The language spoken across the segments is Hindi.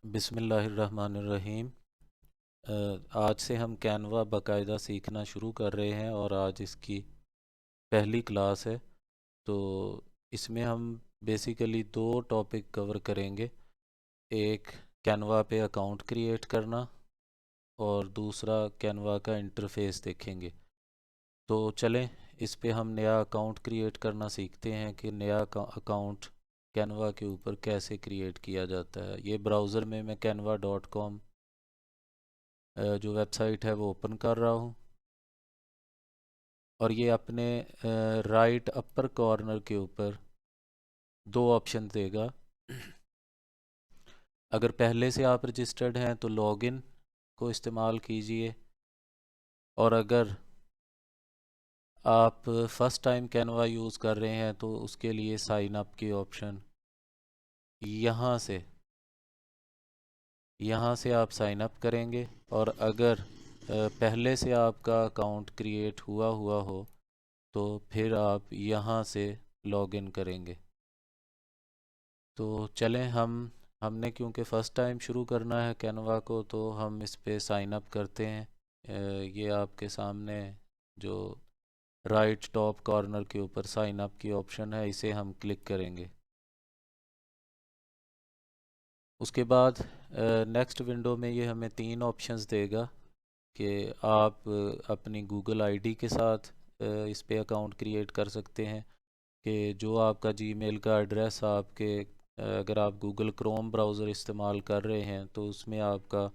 बिस्मिल्लाहिर्रहमानिर्रहीम। आज से हम कैनवा बाकायदा सीखना शुरू कर रहे हैं और आज इसकी पहली क्लास है। तो इसमें हम बेसिकली दो टॉपिक कवर करेंगे। एक कैनवा पे अकाउंट क्रिएट करना और दूसरा कैनवा का इंटरफेस देखेंगे। तो चलें इस पे हम नया अकाउंट क्रिएट करना सीखते हैं कि नया अकाउंट कैनवा के ऊपर कैसे क्रिएट किया जाता है। ये ब्राउज़र में मैं canva.com जो वेबसाइट है वो ओपन कर रहा हूँ और ये अपने राइट अपर कॉर्नर के ऊपर दो ऑप्शन देगा। अगर पहले से आप रजिस्टर्ड हैं तो लॉगिन को इस्तेमाल कीजिए, और अगर आप फर्स्ट टाइम कैनवा यूज़ कर रहे हैं तो उसके लिए साइन अप की ऑप्शन यहाँ से आप साइन अप करेंगे। और अगर पहले से आपका अकाउंट क्रिएट हुआ हुआ हो तो फिर आप यहाँ से लॉगिन करेंगे। तो चलें हमने क्योंकि फ़र्स्ट टाइम शुरू करना है कैनवा को, तो हम इस पे साइन अप करते हैं। ये आपके सामने जो राइट टॉप कॉर्नर के ऊपर साइन अप की ऑप्शन है, इसे हम क्लिक करेंगे। उसके बाद नेक्स्ट विंडो में ये हमें तीन ऑप्शंस देगा कि आप अपनी गूगल आईडी के साथ इस पे अकाउंट क्रिएट कर सकते हैं, कि जो आपका जीमेल का एड्रेस आपके अगर आप गूगल क्रोम ब्राउज़र इस्तेमाल कर रहे हैं तो उसमें आपका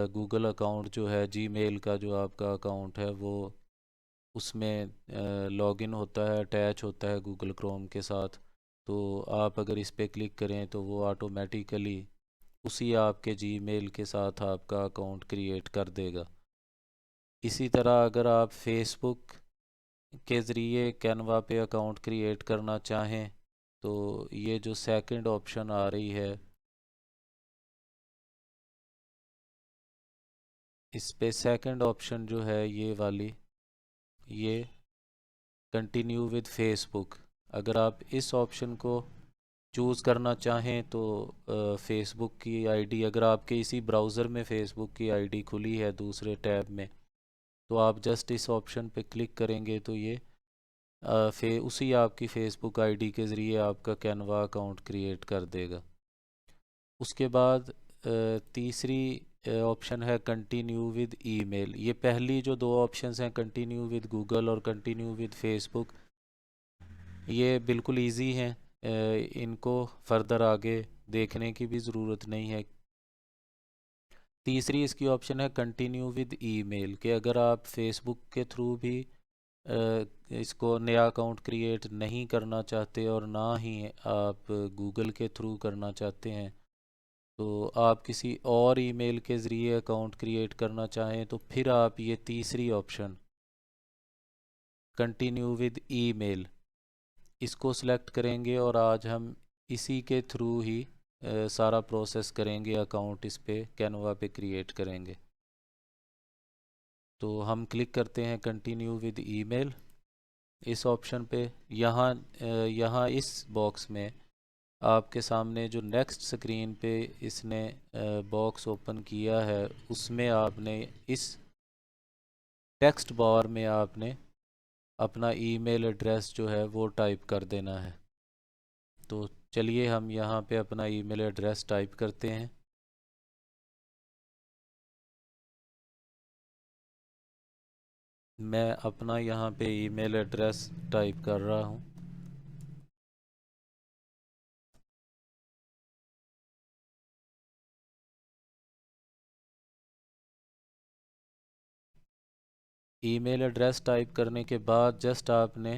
गूगल अकाउंट जो है, जीमेल का जो आपका अकाउंट है वो उसमें लॉगिन होता है, अटैच होता है गूगल क्रोम के साथ। तो आप अगर इस पर क्लिक करें तो वो ऑटोमेटिकली उसी आपके जीमेल के साथ आपका अकाउंट क्रिएट कर देगा। इसी तरह अगर आप फेसबुक के ज़रिए कैनवा पे अकाउंट क्रिएट करना चाहें तो ये जो सेकंड ऑप्शन आ रही है, इस पे सेकंड ऑप्शन जो है ये वाली, ये कंटिन्यू विद फेसबुक, अगर आप इस ऑप्शन को चूज़ करना चाहें तो फेसबुक की आईडी, अगर आपके इसी ब्राउज़र में फेसबुक की आईडी खुली है दूसरे टैब में, तो आप जस्ट इस ऑप्शन पे क्लिक करेंगे तो ये उसी आपकी फेसबुक आईडी के ज़रिए आपका कैनवा अकाउंट क्रिएट कर देगा। उसके बाद तीसरी ऑप्शन है कंटिन्यू विद ईमेल। ये पहली जो दो ऑप्शंस हैं, कंटिन्यू विद गूगल और कंटिन्यू विद फेसबुक, ये बिल्कुल इजी हैं। इनको फर्दर आगे देखने की भी ज़रूरत नहीं है। तीसरी इसकी ऑप्शन है कंटिन्यू विद ईमेल, कि अगर आप फेसबुक के थ्रू भी इसको नया अकाउंट क्रिएट नहीं करना चाहते और ना ही आप गूगल के थ्रू करना चाहते हैं, तो आप किसी और ईमेल के ज़रिए अकाउंट क्रिएट करना चाहें तो फिर आप ये तीसरी ऑप्शन कंटिन्यू विद ईमेल, इसको सिलेक्ट करेंगे और आज हम इसी के थ्रू ही सारा प्रोसेस करेंगे, अकाउंट इस पे कैनवा पे क्रिएट करेंगे। तो हम क्लिक करते हैं कंटिन्यू विद ईमेल इस ऑप्शन पे। यहाँ इस बॉक्स में आपके सामने जो नेक्स्ट स्क्रीन पे इसने बॉक्स ओपन किया है, उसमें आपने इस टेक्स्ट बार में आपने अपना ईमेल एड्रेस जो है वो टाइप कर देना है। तो चलिए हम यहाँ पे अपना ईमेल एड्रेस टाइप करते हैं। मैं अपना यहाँ पे ईमेल एड्रेस टाइप कर रहा हूँ। ईमेल एड्रेस टाइप करने के बाद जस्ट आपने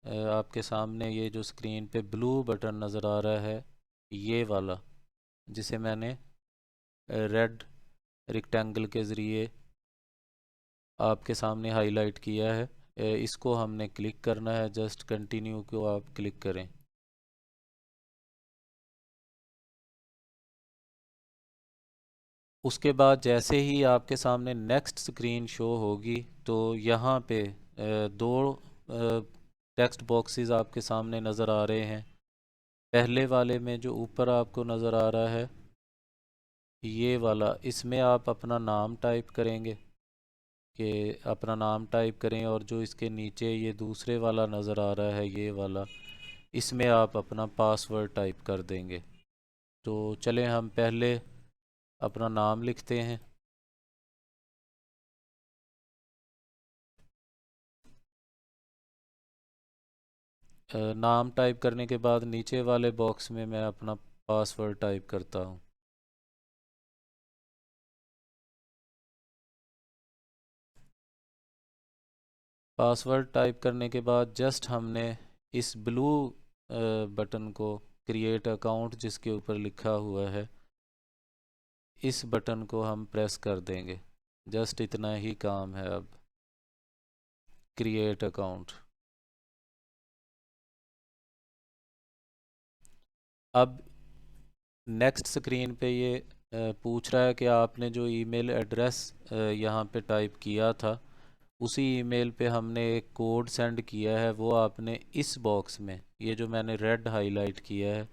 आपके सामने ये जो स्क्रीन पे ब्लू बटन नज़र आ रहा है, ये वाला, जिसे मैंने रेड रेक्टेंगल के ज़रिए आपके सामने हाईलाइट किया है, इसको हमने क्लिक करना है। जस्ट कंटिन्यू को आप क्लिक करें। उसके बाद जैसे ही आपके सामने नेक्स्ट स्क्रीन शो होगी तो यहाँ पे दो टेक्स्ट बॉक्सेस आपके सामने नज़र आ रहे हैं। पहले वाले में जो ऊपर आपको नज़र आ रहा है, ये वाला, इसमें आप अपना नाम टाइप करेंगे, कि अपना नाम टाइप करें, और जो इसके नीचे ये दूसरे वाला नज़र आ रहा है ये वाला, इसमें आप अपना पासवर्ड टाइप कर देंगे। तो चलें हम पहले अपना नाम लिखते हैं। नाम टाइप करने के बाद नीचे वाले बॉक्स में मैं अपना पासवर्ड टाइप करता हूँ। पासवर्ड टाइप करने के बाद जस्ट हमने इस ब्लू बटन को, क्रिएट अकाउंट जिसके ऊपर लिखा हुआ है, इस बटन को हम प्रेस कर देंगे। जस्ट इतना ही काम है अब, क्रिएट अकाउंट। अब नेक्स्ट स्क्रीन पे ये पूछ रहा है कि आपने जो ईमेल एड्रेस यहाँ पे टाइप किया था, उसी ईमेल पे हमने एक कोड सेंड किया है, वो आपने इस बॉक्स में, ये जो मैंने रेड हाईलाइट किया है,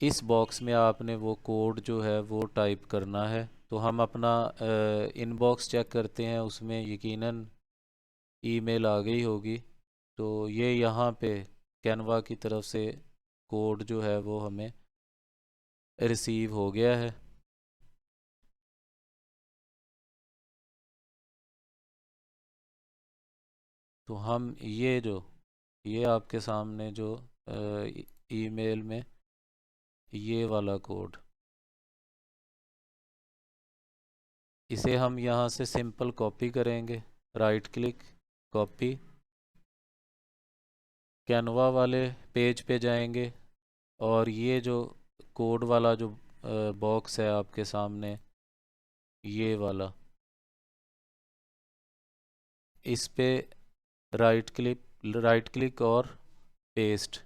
इस बॉक्स में आपने वो कोड जो है वो टाइप करना है। तो हम अपना इनबॉक्स चेक करते हैं, उसमें यकीनन ईमेल आ गई होगी। तो ये यहाँ पे कैनवा की तरफ से कोड जो है वो हमें रिसीव हो गया है। तो हम ये आपके सामने जो ईमेल में ये वाला कोड, इसे हम यहाँ से सिंपल कॉपी करेंगे, राइट क्लिक, कॉपी, कैनवा वाले पेज पे जाएंगे, और ये जो कोड वाला जो बॉक्स है आपके सामने, ये वाला, इस पे राइट क्लिक और पेस्ट।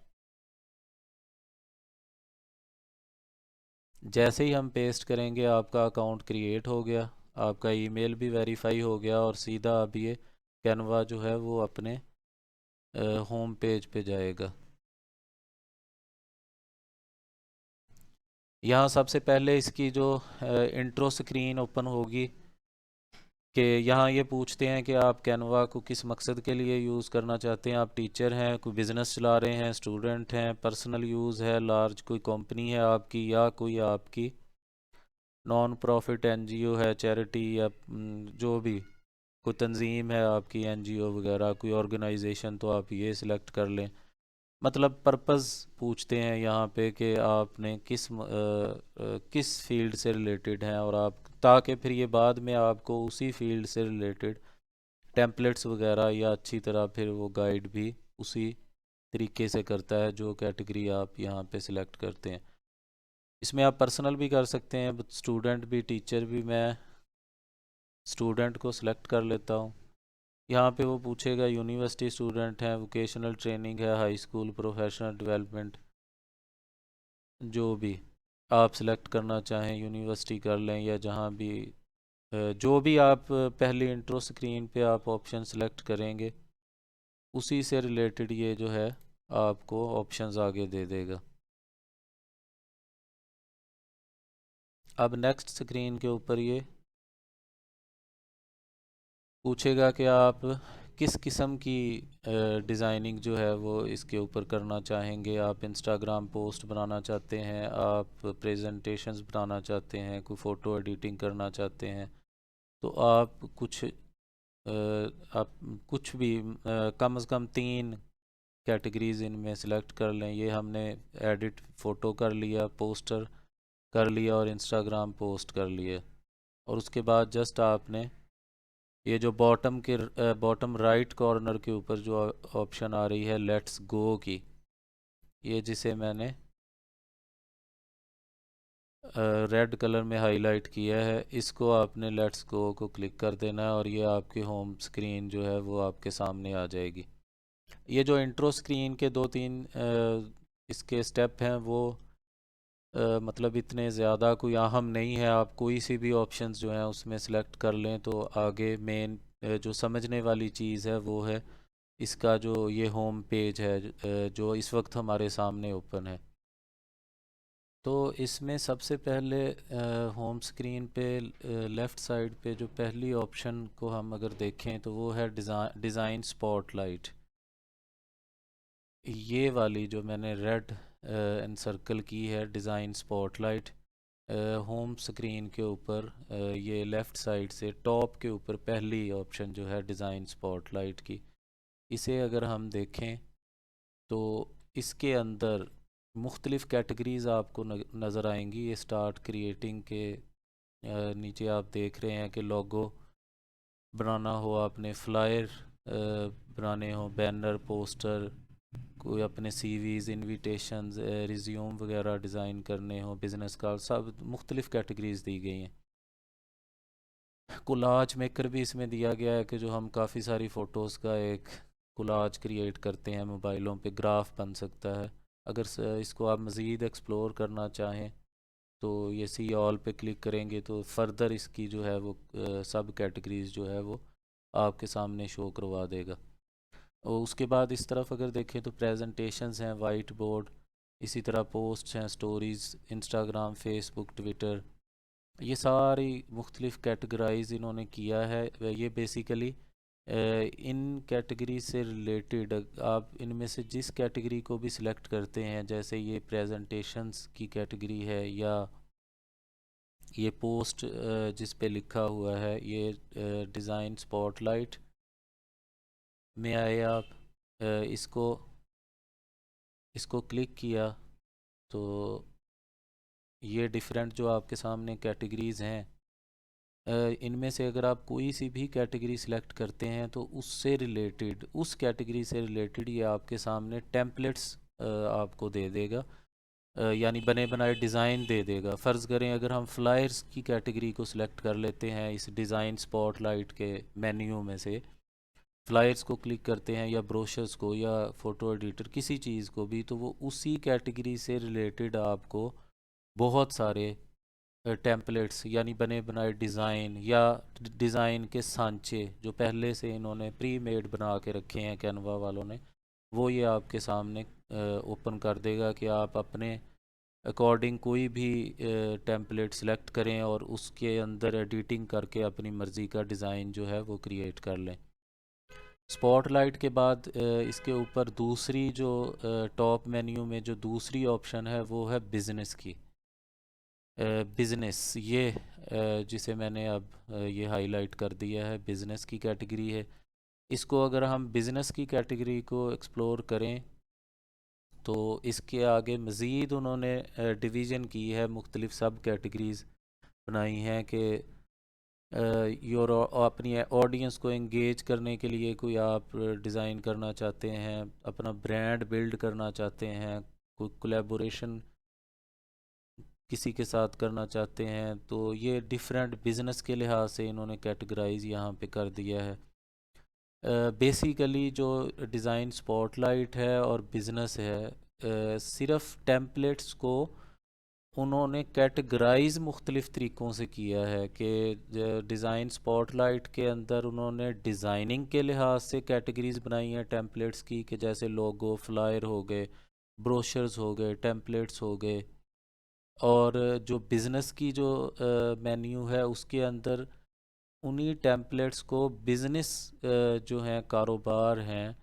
जैसे ही हम पेस्ट करेंगे आपका अकाउंट क्रिएट हो गया, आपका ईमेल भी वेरीफाई हो गया, और सीधा अब ये कैनवा जो है वो अपने होम पेज पे जाएगा। यहाँ सबसे पहले इसकी जो इंट्रो स्क्रीन ओपन होगी, कि यहाँ ये पूछते हैं कि आप कैनवा को किस मकसद के लिए यूज़ करना चाहते हैं। आप टीचर हैं, कोई बिज़नेस चला रहे हैं, स्टूडेंट हैं, पर्सनल यूज़ है, लार्ज कोई कंपनी है आपकी, या कोई आपकी नॉन प्रॉफिट एनजीओ है, चैरिटी, या जो भी कोई तंजीम है आपकी, एनजीओ वगैरह कोई ऑर्गेनाइजेशन, तो आप ये सिलेक्ट कर लें। मतलब पर्पस पूछते हैं यहाँ पे कि आपने किस फील्ड से रिलेटेड हैं, और आप, ताकि फिर ये बाद में आपको उसी फील्ड से रिलेटेड टेम्पलेट्स वगैरह या अच्छी तरह फिर वो गाइड भी उसी तरीके से करता है जो कैटेगरी आप यहाँ पे सिलेक्ट करते हैं। इसमें आप पर्सनल भी कर सकते हैं, स्टूडेंट भी, टीचर भी। मैं स्टूडेंट को सिलेक्ट कर लेता हूँ। यहाँ पे वो पूछेगा यूनिवर्सिटी स्टूडेंट हैं, वोकेशनल ट्रेनिंग है, हाई स्कूल, प्रोफेशनल डेवलपमेंट, जो भी आप सिलेक्ट करना चाहें, यूनिवर्सिटी कर लें, या जहाँ भी जो भी आप पहली इंट्रो स्क्रीन पे आप ऑप्शन सेलेक्ट करेंगे, उसी से रिलेटेड ये जो है आपको ऑप्शंस आगे दे देगा। अब नेक्स्ट स्क्रीन के ऊपर ये पूछेगा कि आप किस किस्म की डिज़ाइनिंग जो है वो इसके ऊपर करना चाहेंगे। आप इंस्टाग्राम पोस्ट बनाना चाहते हैं, आप प्रेजेंटेशंस बनाना चाहते हैं, कोई फ़ोटो एडिटिंग करना चाहते हैं, तो आप कुछ भी कम से कम 3 कैटेगरीज इनमें सेलेक्ट कर लें। ये हमने एडिट फ़ोटो कर लिया, पोस्टर कर लिया, और इंस्टाग्राम पोस्ट कर लिया। और उसके बाद जस्ट आपने ये जो बॉटम राइट कॉर्नर के ऊपर जो ऑप्शन आ रही है लेट्स गो की, ये जिसे मैंने रेड कलर में हाईलाइट किया है, इसको आपने लेट्स गो को क्लिक कर देना है, और ये आपकी होम स्क्रीन जो है वो आपके सामने आ जाएगी। ये जो इंट्रो स्क्रीन के 2-3 इसके स्टेप हैं, वो मतलब इतने ज़्यादा कोई अहम नहीं है। आप कोई सी भी ऑप्शंस जो हैं उसमें सेलेक्ट कर लें, तो आगे मेन जो समझने वाली चीज़ है वो है इसका जो ये होम पेज है, जो इस वक्त हमारे सामने ओपन है। तो इसमें सबसे पहले होम स्क्रीन पे लेफ़्ट साइड पे जो पहली ऑप्शन को हम अगर देखें तो वो है डिज़ाइन स्पॉटलाइट। ये वाली जो मैंने रेड एंड सर्कल की है डिज़ाइन स्पॉटलाइट, होम स्क्रीन के ऊपर ये लेफ़्ट साइड से टॉप के ऊपर पहली ऑप्शन जो है डिज़ाइन स्पॉटलाइट की, इसे अगर हम देखें तो इसके अंदर मुख्तलिफ़ कैटेगरीज़ आपको नज़र आएंगी। ये स्टार्ट क्रिएटिंग के नीचे आप देख रहे हैं कि लोगो बनाना हो, आपने फ्लायर बनाने हो, बैनर, पोस्टर, कोई अपने सीवीज़, इनविटेशंस, रिज्यूम वगैरह डिज़ाइन करने हो, बिज़नेस कार्ड, सब मुख्तलिफ़ कैटेगरीज़ दी गई हैं। कोलाज मेकर भी इसमें दिया गया है कि जो हम काफ़ी सारी फ़ोटोज़ का एक कोलाज क्रिएट करते हैं मोबाइलों पे, ग्राफ बन सकता है। अगर इसको आप मज़ीद एक्सप्लोर करना चाहें तो ये सी ऑल पे क्लिक करेंगे तो फर्दर इसकी जो है वो सब कैटेगरीज़ जो है वो आपके सामने शो करवा देगा। और उसके बाद इस तरफ अगर देखें तो प्रेजेंटेशंस हैं, वाइट बोर्ड, इसी तरह पोस्ट्स हैं, स्टोरीज़, इंस्टाग्राम, फेसबुक, ट्विटर, ये सारी मुख्तलिफ़ कैटेगराइज इन्होंने किया है। ये बेसिकली इन कैटेगरी से रिलेटेड आप इनमें से जिस कैटेगरी को भी सिलेक्ट करते हैं, जैसे ये प्रेजेंटेशंस की कैटेगरी है या ये पोस्ट जिस पे लिखा हुआ है ये डिज़ाइन स्पॉटलाइट में आए आप, इसको इसको क्लिक किया तो ये डिफरेंट जो आपके सामने कैटेगरीज़ हैं, इनमें से अगर आप कोई सी भी कैटेगरी सिलेक्ट करते हैं तो उससे रिलेटेड, उस कैटेगरी से रिलेटेड ये आपके सामने टेम्पलेट्स आपको दे देगा, यानी बने बनाए डिज़ाइन दे देगा। फ़र्ज़ करें अगर हम फ्लायर्स की कैटेगरी को सिलेक्ट कर लेते हैं इस डिज़ाइन स्पॉटलाइट के मेन्यू में से, फ्लायर्स को क्लिक करते हैं या ब्रोशर्स को या फ़ोटो एडिटर किसी चीज़ को भी, तो वो उसी कैटेगरी से रिलेटेड आपको बहुत सारे टेम्पलेट्स यानी बने बनाए डिज़ाइन या डिज़ाइन के सांचे जो पहले से इन्होंने प्री मेड बना के रखे हैं कैनवा वालों ने, वो ये आपके सामने ओपन कर देगा कि आप अपने अकॉर्डिंग कोई भी टेम्पलेट सेलेक्ट करें और उसके अंदर एडिटिंग करके अपनी मर्ज़ी का डिज़ाइन जो है वो क्रिएट कर लें। स्पॉटलाइट के बाद इसके ऊपर दूसरी जो टॉप मेन्यू में जो दूसरी ऑप्शन है वो है बिज़नेस की। बिज़नेस ये जिसे मैंने अब ये हाईलाइट कर दिया है, बिज़नेस की कैटेगरी है। इसको अगर हम बिज़नेस की कैटेगरी को एक्सप्लोर करें तो इसके आगे मज़ीद उन्होंने डिवीज़न की है, मुख्तलिफ़ सब कैटेगरीज़ बनाई हैं कि योर अपनी ऑडियंस को एंगेज करने के लिए कोई आप डिज़ाइन करना चाहते हैं, अपना ब्रांड बिल्ड करना चाहते हैं, कोई कोलैबोरेशन किसी के साथ करना चाहते हैं, तो ये डिफरेंट बिज़नेस के लिहाज से इन्होंने कैटेगराइज यहाँ पे कर दिया है। बेसिकली जो डिज़ाइन स्पॉटलाइट है और बिज़नेस है, सिर्फ टेम्पलेट्स को उन्होंने कैटेगराइज मुख्तलिफ़ तरीक़ों से किया है कि डिज़ाइन स्पॉटलाइट के अंदर उन्होंने डिज़ाइनिंग के लिहाज से कैटेगरीज बनाई हैं टेम्पलेट्स की, कि जैसे लोगो, फ्लायर हो गए, ब्रोशर्स हो गए, टेम्पलेट्स हो गए। और जो बिज़नेस की जो मेन्यू है उसके अंदर उन्हीं टेम्पलेट्स को बिज़नेस जो हैं, कारोबार हैं,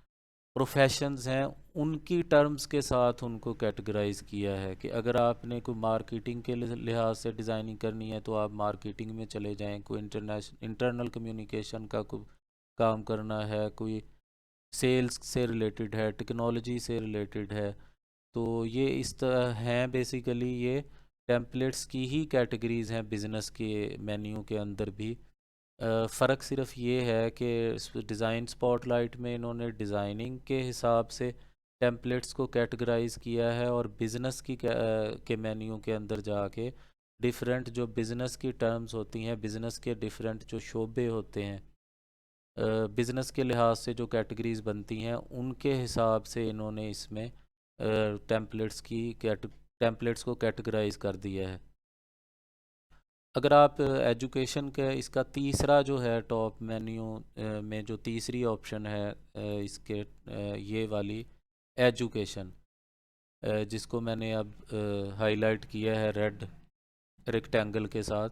प्रोफेशंस हैं, उनकी टर्म्स के साथ उनको कैटेगराइज किया है कि अगर आपने कोई मार्केटिंग के लिहाज से डिज़ाइनिंग करनी है तो आप मार्केटिंग में चले जाएं, कोई इंटरनल कम्युनिकेशन का कोई काम करना है, कोई सेल्स से रिलेटेड है, टेक्नोलॉजी से रिलेटेड है, तो ये इस तरह हैं। बेसिकली ये टेम्पलेट्स की ही कैटेगरीज़ हैं बिज़नेस के मेन्यू के अंदर भी। फ़र्क सिर्फ ये है कि डिज़ाइन स्पॉटलाइट में इन्होंने डिज़ाइनिंग के हिसाब से टेम्पलेट्स को कैटेगराइज किया है और बिज़नेस की के मेन्यू के अंदर जाके डिफरेंट जो बिज़नेस की टर्म्स होती हैं, बिज़नेस के डिफरेंट जो शोबे होते हैं, बिज़नेस के लिहाज से जो कैटेगरीज बनती हैं उनके हिसाब से इन्होंने इसमें टेम्पलेट्स को कैटेगराइज कर दिया है। अगर आप एजुकेशन के इसका तीसरा जो है टॉप मेन्यू में जो तीसरी ऑप्शन है इसके ये वाली एजुकेशन, जिसको मैंने अब हाईलाइट किया है रेड रेक्टेंगल के साथ।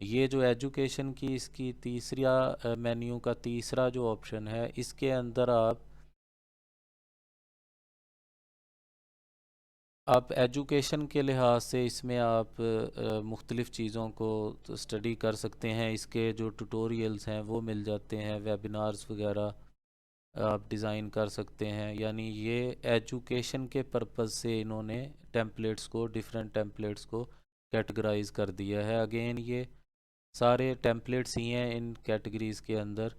ये जो एजुकेशन की इसकी तीसरा मेन्यू का तीसरा जो ऑप्शन है, इसके अंदर आप एजुकेशन के लिहाज से इसमें आप मुख्तलिफ़ चीज़ों को स्टडी कर सकते हैं। इसके जो ट्यूटोरियल्स हैं वो मिल जाते हैं, वेबिनार्स वगैरह आप डिज़ाइन कर सकते हैं। यानी ये एजुकेशन के पर्पज़ से इन्होंने डिफरेंट टेम्पलेट्स को कैटेगराइज कर दिया है। अगेन ये सारे टेम्पलेट्स ही हैं इन कैटेगरीज़ के अंदर,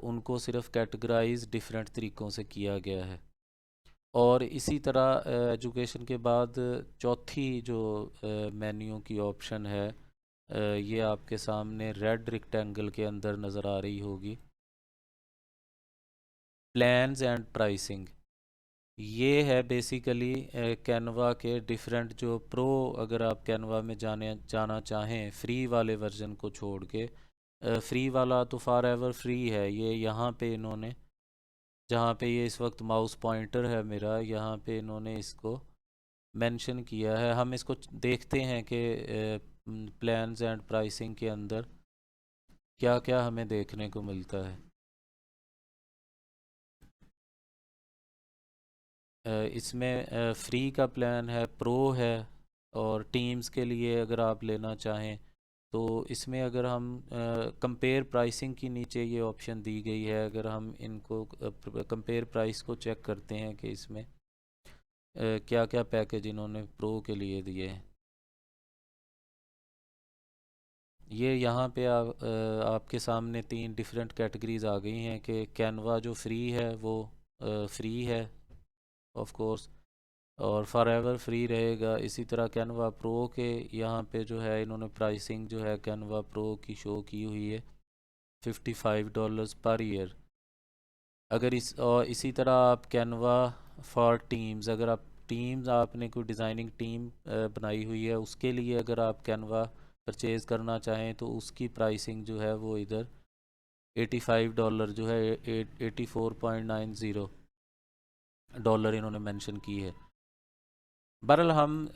उनको सिर्फ कैटेगराइज डिफरेंट तरीक़ों से किया गया है। और इसी तरह एजुकेशन के बाद चौथी जो मेन्यू की ऑप्शन है, ये आपके सामने रेड रेक्टेंगल के अंदर नज़र आ रही होगी, प्लान्स एंड प्राइसिंग। ये है बेसिकली कैनवा के डिफरेंट जो प्रो, अगर आप कैनवा में जाना चाहें फ्री वाले वर्जन को छोड़ के, फ्री वाला तो फॉर एवर फ्री है। ये यहाँ पे इन्होंने, जहाँ पे ये इस वक्त माउस पॉइंटर है मेरा, यहाँ पे इन्होंने इसको मेंशन किया है। हम इसको देखते हैं कि प्लान्स एंड प्राइसिंग के अंदर क्या क्या हमें देखने को मिलता है। इसमें फ्री का प्लान है, प्रो है, और टीम्स के लिए अगर आप लेना चाहें तो इसमें अगर हम कंपेयर प्राइसिंग की नीचे ये ऑप्शन दी गई है। अगर हम इनको कंपेयर प्राइस को चेक करते हैं कि इसमें क्या क्या पैकेज इन्होंने प्रो के लिए दिए हैं। ये यहाँ पे आपके सामने तीन डिफरेंट कैटेगरीज आ गई हैं कि कैनवा जो फ्री है वो फ्री है ऑफ कोर्स, और फॉर एवर फ्री रहेगा। इसी तरह कैनवा प्रो के यहाँ पे जो है इन्होंने प्राइसिंग जो है कैनवा प्रो की शो की हुई है $55 पर ईयर। अगर इसी तरह आप कैनवा फॉर टीम्स, अगर आप टीम्स आपने कोई डिज़ाइनिंग टीम बनाई हुई है, उसके लिए अगर आप कैनवा परचेज़ करना चाहें तो उसकी प्राइसिंग जो है वो इधर $85 जो है, $84.90 इन्होंने मेंशन की है। बहरहाल हम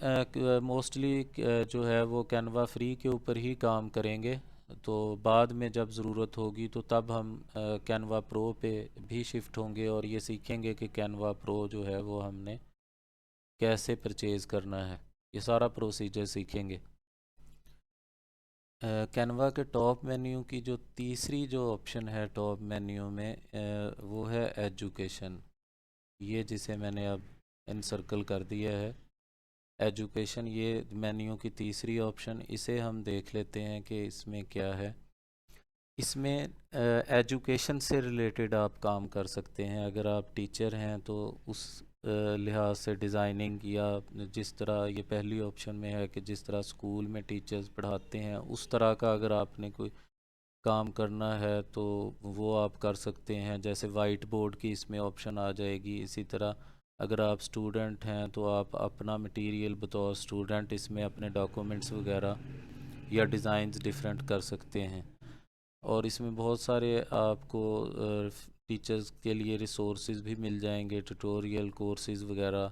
मोस्टली जो है वो कैनवा फ्री के ऊपर ही काम करेंगे। तो बाद में जब ज़रूरत होगी तो तब हम कैनवा प्रो पे भी शिफ्ट होंगे और ये सीखेंगे कि कैनवा प्रो जो है वो हमने कैसे परचेज़ करना है। ये सारा प्रोसीजर सीखेंगे। कैनवा के टॉप मेन्यू की जो तीसरी जो ऑप्शन है टॉप मेन्यू में, वो है एजुकेशन। ये जिसे मैंने अब इनसर्कल कर दिया है, एजुकेशन, ये मेन्यू की तीसरी ऑप्शन। इसे हम देख लेते हैं कि इसमें क्या है। इसमें एजुकेशन से रिलेटेड आप काम कर सकते हैं। अगर आप टीचर हैं तो उस लिहाज से डिज़ाइनिंग, या जिस तरह ये पहली ऑप्शन में है कि जिस तरह स्कूल में टीचर्स पढ़ाते हैं उस तरह का अगर आपने कोई काम करना है तो वो आप कर सकते हैं। जैसे वाइट बोर्ड की इसमें ऑप्शन आ जाएगी। इसी तरह अगर आप स्टूडेंट हैं तो आप अपना मटेरियल बतौर स्टूडेंट इसमें अपने डॉक्यूमेंट्स वगैरह या डिज़ाइंस डिफरेंट कर सकते हैं। और इसमें बहुत सारे आपको टीचर्स के लिए रिसोर्सेज भी मिल जाएंगे, ट्यूटोरियल कोर्सेज वगैरह।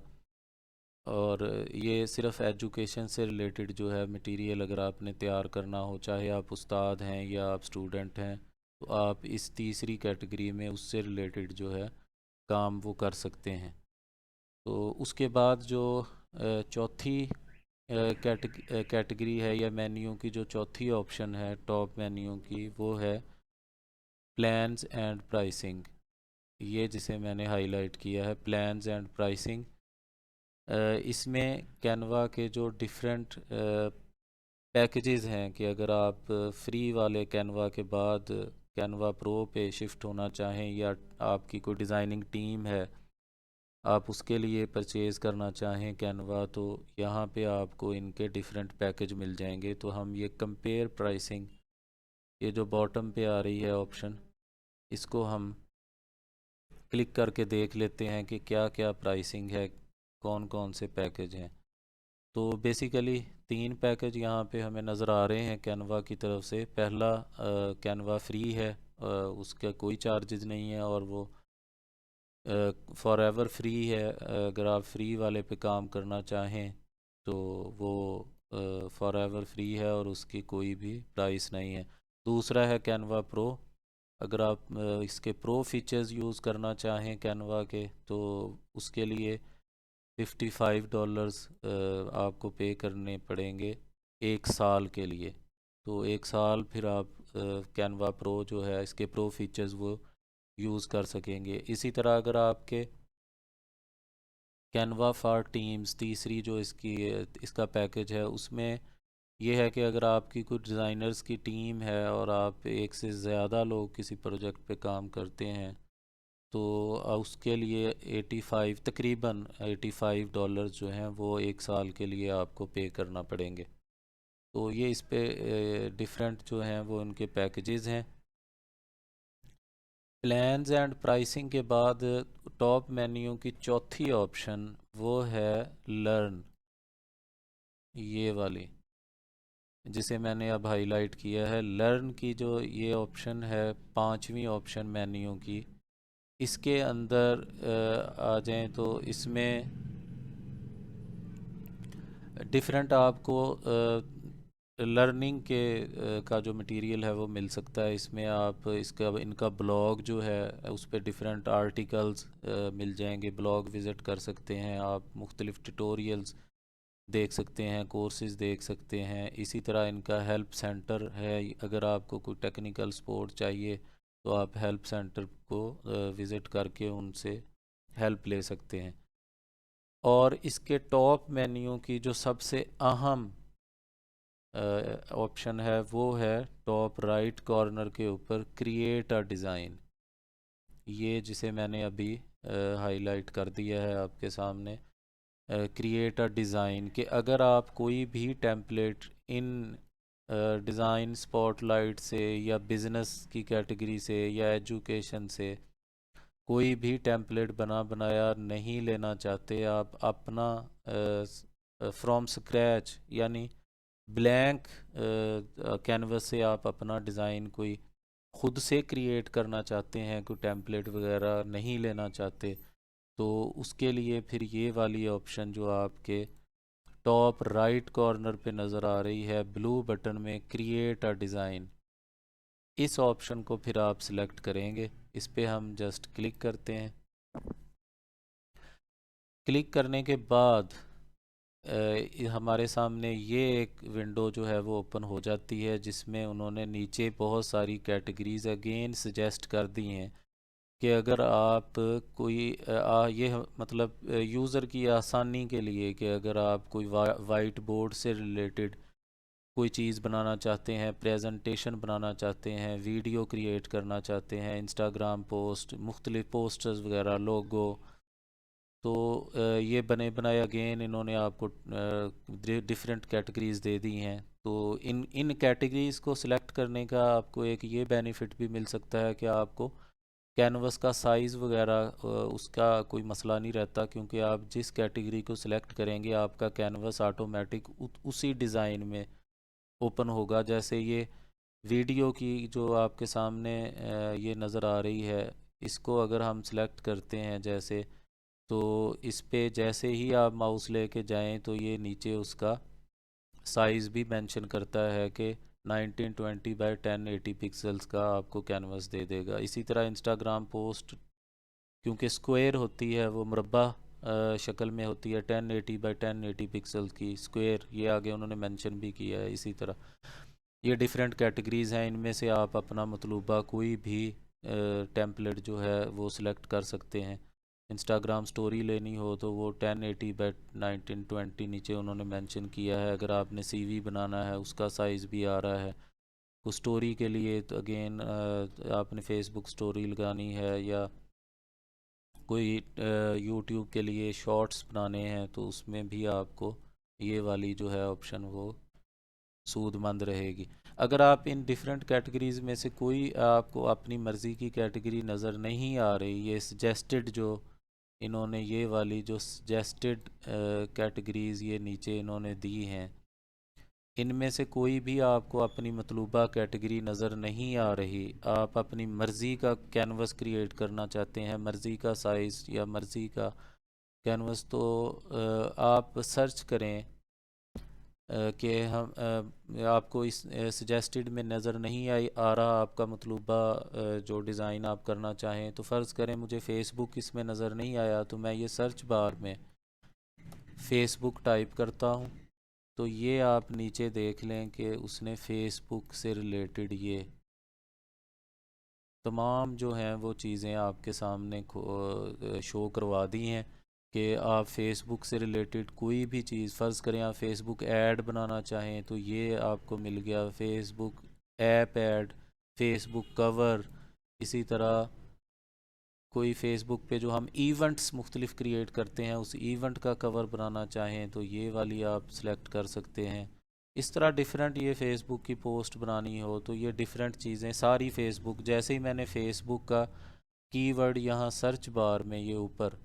और ये सिर्फ एजुकेशन से रिलेटेड जो है मटेरियल अगर आपने तैयार करना हो, चाहे आप उस्ताद हैं या आप स्टूडेंट हैं, तो आप इस तीसरी कैटेगरी में उससे रिलेटेड जो है काम वो कर सकते हैं। तो उसके बाद जो चौथी कैटेगरी है या मेन्यू की जो चौथी ऑप्शन है टॉप मेन्यू की, वो है प्लान्स एंड प्राइसिंग। ये जिसे मैंने हाईलाइट किया है, प्लान्स एंड प्राइसिंग। इसमें कैनवा के जो डिफरेंट पैकेजेस हैं कि अगर आप फ्री वाले कैनवा के बाद कैनवा प्रो पे शिफ्ट होना चाहें, या आपकी कोई डिज़ाइनिंग टीम है आप उसके लिए परचेज़ करना चाहें कैनवा, तो यहाँ पे आपको इनके डिफरेंट पैकेज मिल जाएंगे। तो हम ये कंपेयर प्राइसिंग, ये जो बॉटम पे आ रही है ऑप्शन, इसको हम क्लिक करके देख लेते हैं कि क्या क्या प्राइसिंग है, कौन कौन से पैकेज हैं। तो बेसिकली तीन पैकेज यहाँ पे हमें नज़र आ रहे हैं कैनवा की तरफ से। पहला कैनवा फ्री है, उसका कोई चार्जेस नहीं है और वो फॉर एवर फ्री है। अगर आप फ्री वाले पे काम करना चाहें तो वो फॉर एवर फ्री है और उसकी कोई भी प्राइस नहीं है। दूसरा है कैनवा प्रो। अगर आप इसके प्रो फीचर्स यूज़ करना चाहें कैनवा के तो उसके लिए $55 आपको पे करने पड़ेंगे 1 साल के लिए। तो 1 साल फिर आप कैनवा प्रो जो है इसके प्रो फीचर्स वो यूज़ कर सकेंगे। इसी तरह अगर आपके कैनवा फॉर टीम्स तीसरी जो इसका पैकेज है उसमें ये है कि अगर आपकी कुछ डिज़ाइनर्स की टीम है और आप एक से ज़्यादा लोग किसी प्रोजेक्ट पे काम करते हैं तो उसके लिए 85 तकरीबन $85 जो हैं वो 1 साल के लिए आपको पे करना पड़ेंगे। तो ये इस पे डिफरेंट जो हैं वो उनके पैकेजेस हैं। प्लान्स एंड प्राइसिंग के बाद टॉप मेन्यू की चौथी ऑप्शन वो है लर्न, ये वाली जिसे मैंने अब हाईलाइट किया है। लर्न की जो ये ऑप्शन है पांचवी ऑप्शन मेन्यू की, इसके अंदर आ जाएं तो इसमें डिफरेंट आपको लर्निंग के का जो मटेरियल है वो मिल सकता है। इसमें आप इनका ब्लॉग जो है उस पर डिफरेंट आर्टिकल्स मिल जाएंगे, ब्लॉग विज़िट कर सकते हैं आप, मुख्तलिफ ट्यूटोरियल्स देख सकते हैं, कोर्सेज देख सकते हैं। इसी तरह इनका हेल्प सेंटर है, अगर आपको कोई टेक्निकल सपोर्ट चाहिए तो आप हेल्प सेंटर को विज़िट करके उनसे हेल्प ले सकते हैं। और इसके टॉप मेन्यू की जो सबसे अहम ऑप्शन है वो है टॉप राइट कॉर्नर के ऊपर क्रिएट अ डिज़ाइन, ये जिसे मैंने अभी हाईलाइट कर दिया है आपके सामने। क्रिएट अ डिज़ाइन कि अगर आप कोई भी टेम्पलेट इन डिज़ाइन स्पॉटलाइट से या बिज़नेस की कैटेगरी से या एजुकेशन से कोई भी टेम्पलेट बना बनाया नहीं लेना चाहते, आप अपना फ्रॉम स्क्रैच यानी ब्लैंक कैनवस से आप अपना डिज़ाइन कोई खुद से क्रिएट करना चाहते हैं, कोई टेम्पलेट वगैरह नहीं लेना चाहते, तो उसके लिए फिर ये वाली ऑप्शन जो आपके टॉप राइट कॉर्नर पे नज़र आ रही है ब्लू बटन में, क्रिएट अ डिज़ाइन, इस ऑप्शन को फिर आप सिलेक्ट करेंगे। इस पे हम जस्ट क्लिक करते हैं। क्लिक करने के बाद हमारे सामने ये एक विंडो जो है वो ओपन हो जाती है जिसमें उन्होंने नीचे बहुत सारी कैटेगरीज अगेन सजेस्ट कर दी हैं कि अगर आप कोई मतलब यूज़र की आसानी के लिए कि अगर आप कोई वाइट बोर्ड से रिलेटेड कोई चीज़ बनाना चाहते हैं, प्रेजेंटेशन बनाना चाहते हैं, वीडियो क्रिएट करना चाहते हैं, इंस्टाग्राम पोस्ट, मुख्तलिफ पोस्टर्स वगैरह, लोगो, तो ये बने बनाए अगेन इन्होंने आपको डिफरेंट कैटेगरीज दे दी हैं। तो इन इन कैटेगरीज़ को सिलेक्ट करने का आपको एक ये बेनिफिट भी मिल सकता है कि आपको कैनवस का साइज़ वगैरह उसका कोई मसला नहीं रहता, क्योंकि आप जिस कैटेगरी को सिलेक्ट करेंगे आपका कैनवस ऑटोमेटिक उसी डिज़ाइन में ओपन होगा। जैसे ये वीडियो की जो आपके सामने ये नज़र आ रही है, इसको अगर हम सिलेक्ट करते हैं जैसे, तो इस पे जैसे ही आप माउस लेके जाएं तो ये नीचे उसका साइज़ भी मेंशन करता है कि 1920 बाई 1080 पिक्सल्स का आपको कैनवस दे देगा। इसी तरह इंस्टाग्राम पोस्ट क्योंकि स्क्वायर होती है, वो मुरब्बा शक्ल में होती है, 1080 बाई 1080 पिक्सल की स्क्वायर, ये आगे उन्होंने मेंशन भी किया है। इसी तरह ये डिफरेंट कैटेगरीज़ हैं, इनमें से आप अपना मतलूबा कोई भी टेम्पलेट जो है वो सिलेक्ट कर सकते हैं। इंस्टाग्राम स्टोरी लेनी हो तो वो 1080 बाई 1920 नीचे उन्होंने मेंशन किया है। अगर आपने सीवी बनाना है उसका साइज़ भी आ रहा है। उस स्टोरी के लिए तो अगेन आपने फेसबुक स्टोरी लगानी है या कोई यूट्यूब के लिए शॉर्ट्स बनाने हैं तो उसमें भी आपको ये वाली जो है ऑप्शन वो सूदमंद रहेगी। अगर आप इन डिफरेंट कैटेगरीज़ में से कोई आपको अपनी मर्ज़ी की कैटेगरी नज़र नहीं आ रही, ये सजेस्टेड जो इन्होंने ये वाली जो सजेस्टेड कैटेगरीज़ ये नीचे इन्होंने दी हैं, इनमें से कोई भी आपको अपनी मतलूबा कैटेगरी नज़र नहीं आ रही, आप अपनी मर्ज़ी का कैनवस क्रिएट करना चाहते हैं, मर्ज़ी का साइज़ या मर्ज़ी का कैनवस, तो आप सर्च करें कि हम आपको इस सजेस्टेड में नज़र नहीं आ रहा आपका मतलूबा जो डिज़ाइन आप करना चाहें, तो फ़र्ज़ करें मुझे फ़ेसबुक इसमें नज़र नहीं आया, तो मैं ये सर्च बार में फ़ेसबुक टाइप करता हूँ, तो ये आप नीचे देख लें कि उसने फ़ेसबुक से रिलेटेड ये तमाम जो हैं वो चीज़ें आपके सामने शो करवा दी हैं कि आप फ़ेसबुक से रिलेटेड कोई भी चीज़, फ़र्ज़ करें आप फ़ेसबुक ऐड बनाना चाहें तो ये आपको मिल गया, Facebook app add, Facebook cover, इसी तरह कोई फ़ेसबुक पे जो हम इवेंट्स मुख्तलिफ क्रिएट करते हैं उस इवेंट का कवर बनाना चाहें तो ये वाली आप सेलेक्ट कर सकते हैं। इस तरह डिफरेंट, ये फ़ेसबुक की पोस्ट बनानी हो तो ये डिफरेंट चीज़ें सारी फ़ेसबुक, जैसे ही मैंने फ़ेसबुक का कीवर्ड यहाँ सर्च बार में ये ऊपर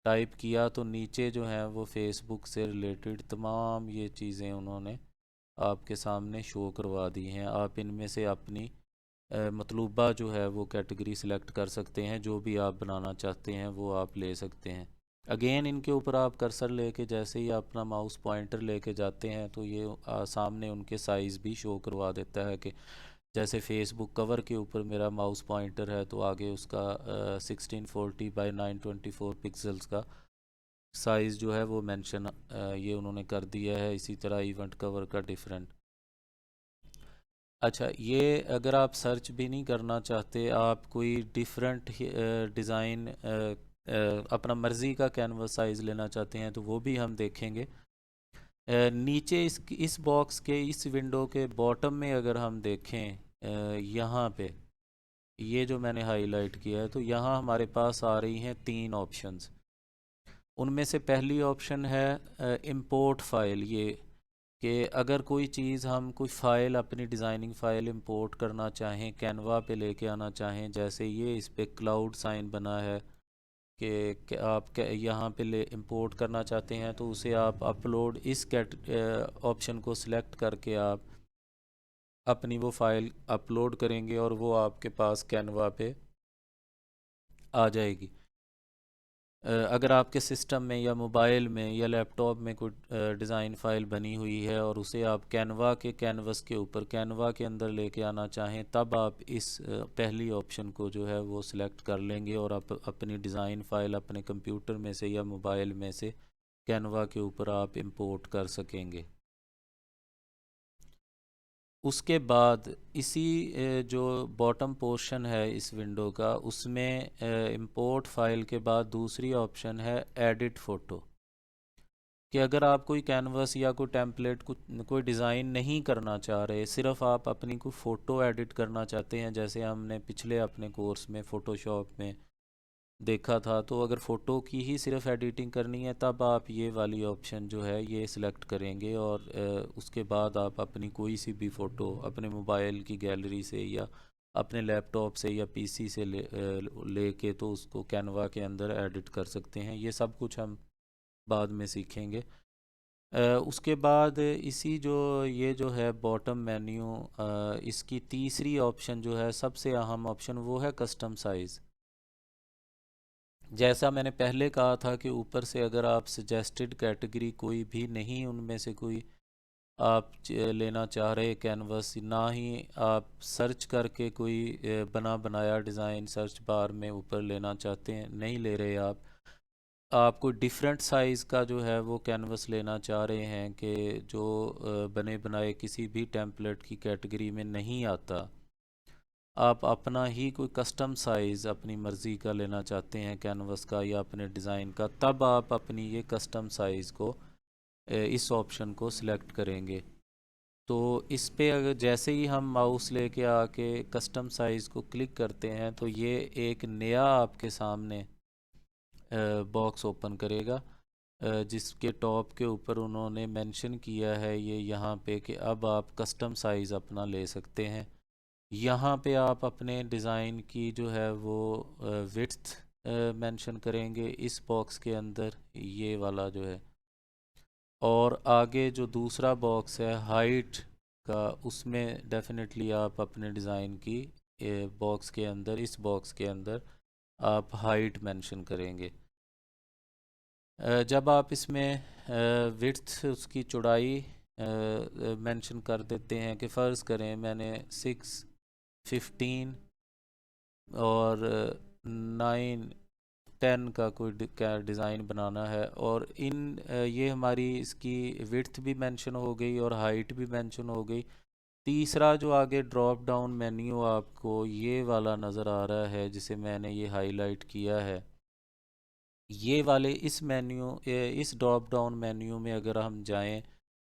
टाइप किया तो नीचे जो है वो फ़ेसबुक से रिलेटेड तमाम ये चीज़ें उन्होंने आपके सामने शो करवा दी हैं। आप इनमें से अपनी मतलूबा जो है वो कैटेगरी सिलेक्ट कर सकते हैं, जो भी आप बनाना चाहते हैं वो आप ले सकते हैं। अगेन इनके ऊपर आप कर्सर लेके जैसे ही अपना माउस पॉइंटर लेके जाते हैं तो ये सामने उनके साइज़ भी शो करवा देता है कि जैसे फ़ेसबुक कवर के ऊपर मेरा माउस पॉइंटर है तो आगे उसका 1640 by 924 पिक्सल्स का साइज़ जो है वो मेंशन ये उन्होंने कर दिया है। इसी तरह इवेंट कवर का डिफरेंट। अच्छा, ये अगर आप सर्च भी नहीं करना चाहते, आप कोई डिफरेंट डिज़ाइन अपना मर्ज़ी का कैनवस साइज़ लेना चाहते हैं तो वो भी हम देखेंगे। नीचे इस बॉक्स के, इस विंडो के बॉटम में अगर हम देखें, यहाँ पे ये जो मैंने हाईलाइट किया है तो यहाँ हमारे पास आ रही हैं 3 ऑप्शंस। उनमें से पहली ऑप्शन है इंपोर्ट फ़ाइल, ये कि अगर कोई चीज़, हम कोई फ़ाइल, अपनी डिज़ाइनिंग फ़ाइल इंपोर्ट करना चाहें, कैनवा पे लेके आना चाहें, जैसे ये इस पे क्लाउड साइन बना है कि आप यहाँ पे ले इंपोर्ट करना चाहते हैं तो उसे आप अपलोड, इस ऑप्शन को सिलेक्ट करके आप अपनी वो फ़ाइल अपलोड करेंगे और वो आपके पास कैनवा पे आ जाएगी। अगर आपके सिस्टम में या मोबाइल में या लैपटॉप में कोई डिज़ाइन फ़ाइल बनी हुई है और उसे आप कैनवा के कैनवस के ऊपर, कैनवा के अंदर लेके आना चाहें, तब आप इस पहली ऑप्शन को जो है वो सिलेक्ट कर लेंगे और आप अपनी डिज़ाइन फ़ाइल अपने कंप्यूटर में से या मोबाइल में से कैनवा के ऊपर आप इंपोर्ट कर सकेंगे। उसके बाद इसी जो बॉटम पोर्शन है इस विंडो का, उसमें इंपोर्ट फाइल के बाद दूसरी ऑप्शन है एडिट फ़ोटो, कि अगर आप कोई कैनवस या कोई टेम्पलेट, कोई डिज़ाइन नहीं करना चाह रहे, सिर्फ आप अपनी कोई फ़ोटो एडिट करना चाहते हैं, जैसे हमने पिछले अपने कोर्स में फ़ोटोशॉप में देखा था, तो अगर फ़ोटो की ही सिर्फ एडिटिंग करनी है तब आप ये वाली ऑप्शन जो है ये सिलेक्ट करेंगे और उसके बाद आप अपनी कोई सी भी फ़ोटो अपने मोबाइल की गैलरी से या अपने लैपटॉप से या पीसी से लेके तो उसको कैनवा के अंदर एडिट कर सकते हैं। ये सब कुछ हम बाद में सीखेंगे। उसके बाद इसी जो ये जो है बॉटम मेन्यू, इसकी तीसरी ऑप्शन जो है, सबसे अहम ऑप्शन, वो है कस्टम साइज़। जैसा मैंने पहले कहा था कि ऊपर से अगर आप सजेस्टेड कैटेगरी कोई भी नहीं, उनमें से कोई आप लेना चाह रहे कैनवस, ना ही आप सर्च करके कोई बना बनाया डिज़ाइन सर्च बार में ऊपर लेना चाहते हैं, नहीं ले रहे आप कोई डिफरेंट साइज़ का जो है वो कैनवस लेना चाह रहे हैं कि जो बने बनाए किसी भी टेम्पलेट की कैटेगरी में नहीं आता, आप अपना ही कोई कस्टम साइज़ अपनी मर्ज़ी का लेना चाहते हैं कैनवस का या अपने डिज़ाइन का, तब आप अपनी ये कस्टम साइज़ को इस ऑप्शन को सिलेक्ट करेंगे। तो इस पे अगर जैसे ही हम माउस लेके आके कस्टम साइज़ को क्लिक करते हैं तो ये एक नया आपके सामने बॉक्स ओपन करेगा, जिसके टॉप के ऊपर उन्होंने मेंशन किया है ये यहाँ पे कि अब आप कस्टम साइज़ अपना ले सकते हैं। यहाँ पे आप अपने डिज़ाइन की जो है वो विड्थ मेंशन करेंगे इस बॉक्स के अंदर, ये वाला जो है, और आगे जो दूसरा बॉक्स है हाइट का, उसमें डेफिनेटली आप अपने डिज़ाइन की बॉक्स के अंदर, इस बॉक्स के अंदर आप हाइट मेंशन करेंगे। जब आप इसमें विड्थ, उसकी चौड़ाई मेंशन कर देते हैं कि फ़र्ज़ करें मैंने 6, 15 और 9, 10 का कोई डिज़ाइन बनाना है, और ये हमारी इसकी विड्थ भी मेंशन हो गई और हाइट भी मेंशन हो गई। तीसरा जो आगे ड्रॉप डाउन मेन्यू आपको ये वाला नज़र आ रहा है, जिसे मैंने ये हाईलाइट किया है, ये वाले इस ड्रॉप डाउन मेन्यू में अगर हम जाएं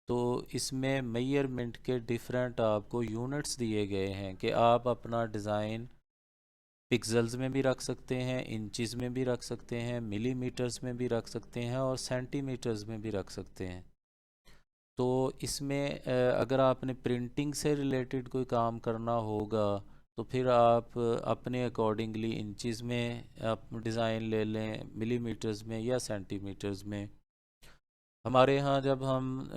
तो इसमें मेजरमेंट के डिफरेंट आपको यूनिट्स दिए गए हैं कि आप अपना डिज़ाइन पिक्सेल्स में भी रख सकते हैं, इंचज़ में भी रख सकते हैं, मिलीमीटर्स में भी रख सकते हैं और सेंटीमीटर्स में भी रख सकते हैं। तो इसमें अगर आपने प्रिंटिंग से रिलेटेड कोई काम करना होगा तो फिर आप अपने अकॉर्डिंगली इंचज़ में आप डिज़ाइन ले लें, मिलीमीटर्स में या सेंटीमीटर्स में। हमारे यहाँ जब हम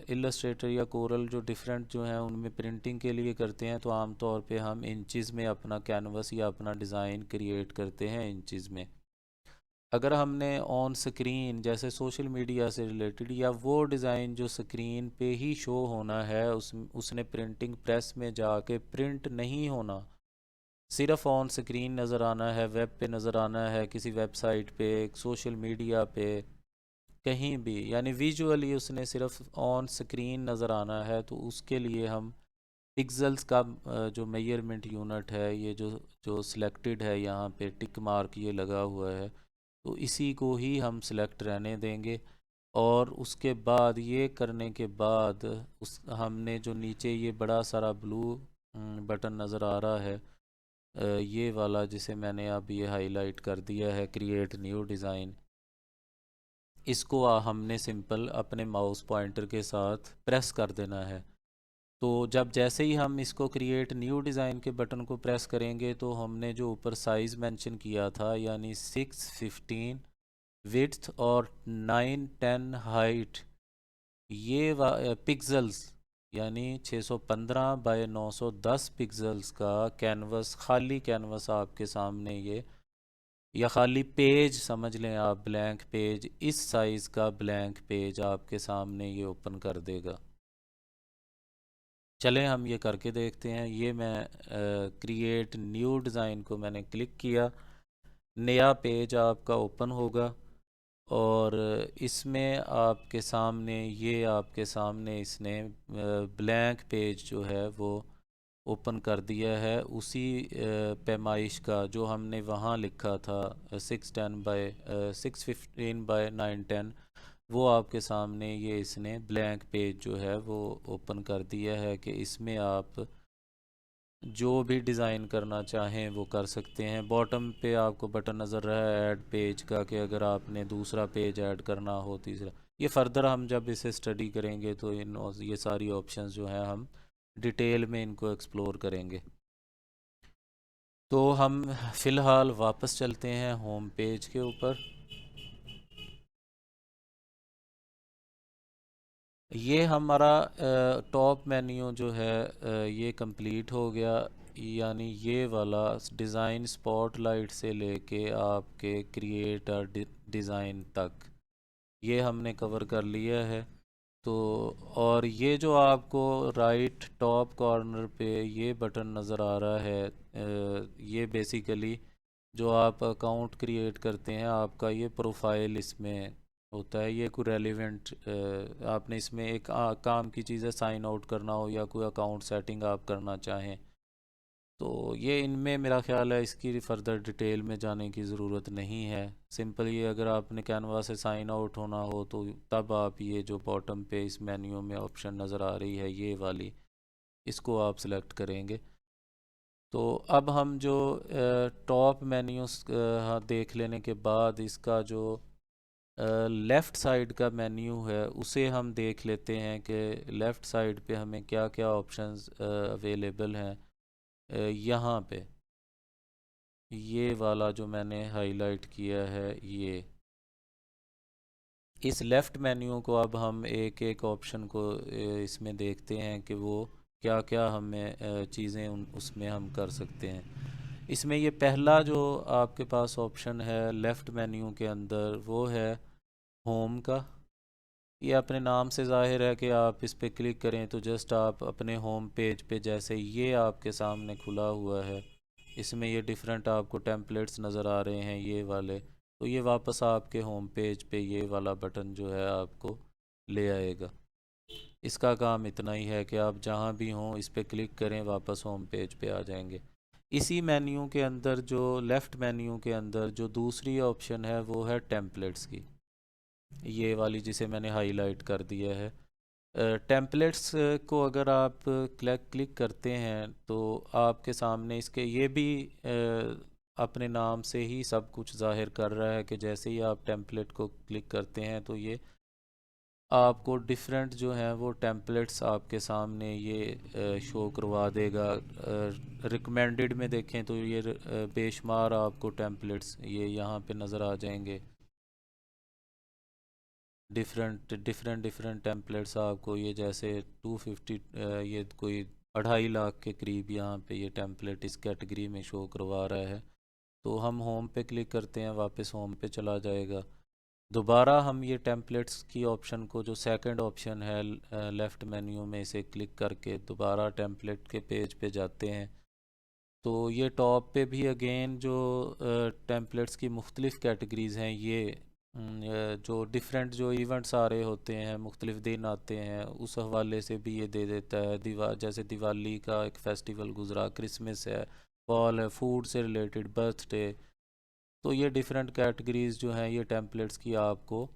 इलस्ट्रेटर या कोरल जो डिफरेंट जो हैं उनमें प्रिंटिंग के लिए करते हैं तो आम तौर पे हम इंचज़ में अपना कैनवस या अपना डिज़ाइन क्रिएट करते हैं इंचज़ में। अगर हमने ऑन स्क्रीन जैसे सोशल मीडिया से रिलेटेड या वो डिज़ाइन जो स्क्रीन पे ही शो होना है, उसने प्रिंटिंग प्रेस में जाके प्रिंट नहीं होना, सिर्फ ऑन स्क्रीन नज़र आना है, वेब पे नज़र आना है, किसी वेबसाइट पे, सोशल मीडिया पे, कहीं भी, यानी विजुअली उसने सिर्फ ऑन स्क्रीन नज़र आना है, तो उसके लिए हम पिक्सेल्स का जो मेजरमेंट यूनिट है, ये जो जो सिलेक्टेड है, यहाँ पे टिक मार्क ये लगा हुआ है, तो इसी को ही हम सिलेक्ट रहने देंगे। और उसके बाद ये करने के बाद उस हमने जो नीचे ये बड़ा सारा ब्लू बटन नज़र आ रहा है, ये वाला जिसे मैंने अब ये हाईलाइट कर दिया है, क्रिएट न्यू डिज़ाइन, इसको हमने सिंपल अपने माउस पॉइंटर के साथ प्रेस कर देना है। तो जब जैसे ही हम इसको क्रिएट न्यू डिज़ाइन के बटन को प्रेस करेंगे तो हमने जो ऊपर साइज़ मेंशन किया था, यानी 6, 15 विड्थ और 9, 10 हाइट, ये पिक्सेल्स, यानी 615 बाय 910 पिक्सेल्स का कैनवस, खाली कैनवस आपके सामने ये, या खाली पेज समझ लें आप, ब्लैंक पेज, इस साइज़ का ब्लैंक पेज आपके सामने ये ओपन कर देगा। चलें हम ये करके देखते हैं। ये मैं क्रिएट न्यू डिज़ाइन को मैंने क्लिक किया, नया पेज आपका ओपन होगा और इसमें आपके सामने इसने ब्लैंक पेज जो है वो ओपन कर दिया है, उसी पैमाइश का जो हमने वहाँ लिखा था, 615 बाय 9, 10, वो आपके सामने ये इसने ब्लैंक पेज जो है वो ओपन कर दिया है कि इसमें आप जो भी डिज़ाइन करना चाहें वो कर सकते हैं। बॉटम पे आपको बटन नज़र रहा है ऐड पेज का, कि अगर आपने दूसरा पेज ऐड करना हो, तीसरा, ये फर्दर हम जब इसे स्टडी करेंगे तो ये सारी ऑप्शंस जो हैं हम डिटेल में इनको एक्सप्लोर करेंगे। तो हम फ़िलहाल वापस चलते हैं होम पेज के ऊपर। ये हमारा टॉप मेन्यू जो है ये कंप्लीट हो गया, यानी ये वाला डिज़ाइन स्पॉटलाइट से लेके आपके क्रिएट डिज़ाइन तक ये हमने कवर कर लिया है। तो और ये जो आपको राइट टॉप कॉर्नर पे ये बटन नज़र आ रहा है, ये बेसिकली जो आप अकाउंट क्रिएट करते हैं, आपका ये प्रोफाइल इसमें होता है। ये कोई रेलिवेंट, आपने इसमें एक काम की चीज़ है, साइन आउट करना हो या कोई अकाउंट सेटिंग आप करना चाहें, तो ये इनमें मेरा ख्याल है इसकी फ़र्दर डिटेल में जाने की ज़रूरत नहीं है। सिंपल ये अगर आपने कैनवा से साइन आउट होना हो तो तब आप ये जो बॉटम पे इस मेन्यू में ऑप्शन नज़र आ रही है ये वाली, इसको आप सेलेक्ट करेंगे। तो अब हम जो टॉप मेन्यूस देख लेने के बाद इसका जो लेफ़्ट साइड का मेन्यू है उसे हम देख लेते हैं कि लेफ़्ट साइड पे हमें क्या क्या ऑप्शंस अवेलेबल हैं। यहाँ पे ये वाला जो मैंने हाईलाइट किया है, इस लेफ़्ट मेन्यू को अब हम एक एक ऑप्शन को इसमें देखते हैं कि वो क्या क्या हमें चीज़ें उसमें हम कर सकते हैं। इसमें ये पहला जो आपके पास ऑप्शन है लेफ़्ट मेन्यू के अंदर वो है होम का। ये अपने नाम से ज़ाहिर है कि आप इस पे क्लिक करें तो जस्ट आप अपने होम पेज पे, जैसे ये आपके सामने खुला हुआ है, इसमें ये डिफरेंट आपको टेम्पलेट्स नज़र आ रहे हैं ये वाले, तो ये वापस आपके होम पेज पे ये वाला बटन जो है आपको ले आएगा। इसका काम इतना ही है कि आप जहाँ भी हों इस पे क्लिक करें, वापस होम पेज पे आ जाएंगे। इसी मेन्यू के अंदर जो लेफ़्ट मेन्यू के अंदर जो दूसरी ऑप्शन है वो है टेम्पलेट्स की, ये वाली जिसे मैंने हाईलाइट कर दिया है। टेम्पलेट्स को अगर आप क्लिक करते हैं तो आपके सामने इसके ये भी अपने नाम से ही सब कुछ ज़ाहिर कर रहा है कि जैसे ही आप टेम्पलेट को क्लिक करते हैं तो ये आपको डिफरेंट जो हैं वो टेम्पलेट्स आपके सामने ये शो करवा देगा। रिकमेंडेड में देखें तो ये बेशुमार आपको टेम्पलेट्स ये यहाँ पे नज़र आ जाएंगे। डिफरेंट टेम्पलेट्स आपको ये जैसे 250 ये कोई 2.5 लाख के करीब यहाँ पे ये टेम्पलेट इस कैटेगरी में शो करवा रहा है। तो हम होम पे क्लिक करते हैं, वापस होम पे चला जाएगा। दोबारा हम ये टेम्पलेट्स की ऑप्शन को, जो सेकंड ऑप्शन है लेफ़्ट मेन्यू में, इसे क्लिक करके दोबारा टेम्पलेट के पेज पे जाते हैं। तो ये टॉप पे भी अगेन जो टेम्पलेट्स की मुख्तलिफ़ कैटेगरीज़ हैं, ये जो डिफरेंट जो इवेंट्स आ रहे होते हैं, मुख्तलिफ़ दिन आते हैं, उस हवाले से भी ये दे देता है। जैसे दिवाली का एक फ़ेस्टिवल गुज़रा, क्रिसमस है, फॉल है, फूड से रिलेटेड, बर्थडे। तो ये डिफरेंट कैटेगरीज़ जो हैं ये टेम्पलेट्स की आपको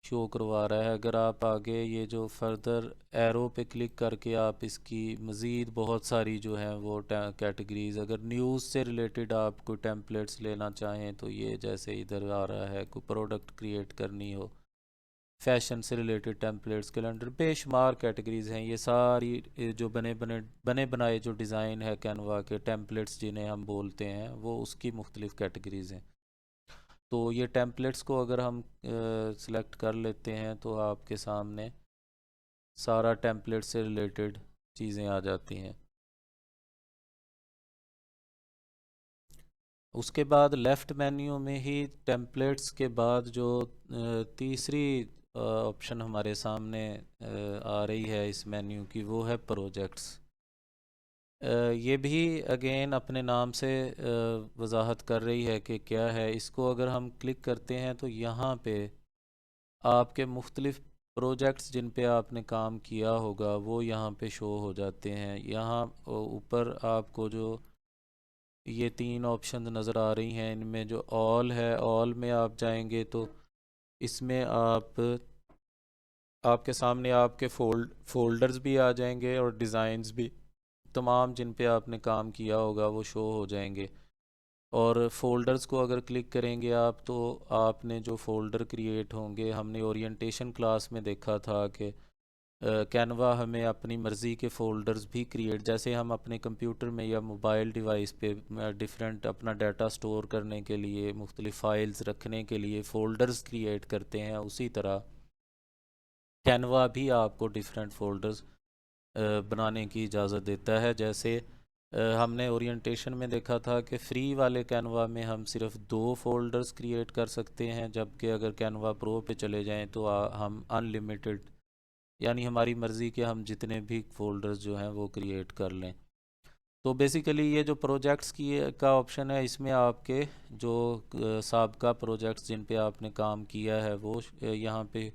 शो करवा रहा है। अगर आप आगे ये जो फर्दर एरो पे क्लिक करके आप इसकी मज़ीद बहुत सारी जो हैं वो कैटेगरीज़, अगर न्यूज़ से रिलेटेड आप कोई टेम्पलेट्स लेना चाहें तो ये जैसे इधर आ रहा है, कोई प्रोडक्ट क्रिएट करनी हो, फैशन से रिलेटेड टेम्पलेट्स, कैलेंडर, बेशुमार कैटेगरीज़ हैं ये सारी। जो बने बनाए जो डिज़ाइन है कैनवा के, टेम्पलेट्स जिन्हें हम बोलते हैं, वो उसकी मुख्तलिफ़ कैटेगरीज़ हैं। तो ये टेम्पलेट्स को अगर हम सिलेक्ट कर लेते हैं तो आपके सामने सारा टेम्पलेट से रिलेटेड चीज़ें आ जाती हैं। उसके बाद लेफ़्ट मेन्यू में ही टेम्पलेट्स के बाद जो तीसरी ऑप्शन हमारे सामने आ रही है इस मेन्यू की, वो है प्रोजेक्ट्स। ये भी अगेन अपने नाम से वजाहत कर रही है कि क्या है। इसको अगर हम क्लिक करते हैं तो यहाँ पे आपके मुख्तलिफ़ प्रोजेक्ट्स जिन पे आपने काम किया होगा वो यहाँ पे शो हो जाते हैं। यहाँ ऊपर आपको जो ये 3 ऑप्शन नज़र आ रही हैं, इनमें जो ऑल है, ऑल में आप जाएंगे तो इसमें आपके सामने आपके फोल्डर्स भी आ जाएंगे और डिज़ाइंस भी, तमाम जिन पे आपने काम किया होगा वो शो हो जाएंगे। और फोल्डर्स को अगर क्लिक करेंगे आप तो आपने जो फ़ोल्डर क्रिएट होंगे, हमने ओरिएंटेशन क्लास में देखा था कि कैनवा हमें अपनी मर्ज़ी के फ़ोल्डर्स भी क्रिएट, जैसे हम अपने कंप्यूटर में या मोबाइल डिवाइस पे डिफरेंट अपना डाटा स्टोर करने के लिए, मुख्तलिफ़ फ़ाइल्स रखने के लिए फ़ोल्डर्स क्रिएट करते हैं, उसी तरह कैनवा भी आपको डिफरेंट फ़ोल्डर्स बनाने की इजाज़त देता है। जैसे हमने ओरिएंटेशन में देखा था कि फ्री वाले कैनवा में हम सिर्फ 2 फ़ोल्डर्स क्रिएट कर सकते हैं, जबकि अगर कैनवा प्रो पे चले जाएं तो हम अनलिमिटेड, यानी हमारी मर्ज़ी के हम जितने भी फ़ोल्डर्स जो हैं वो क्रिएट कर लें। तो बेसिकली ये जो प्रोजेक्ट्स की का ऑप्शन है, इसमें आपके जो साबका प्रोजेक्ट्स जिन पे आपने काम किया है वो यहाँ पे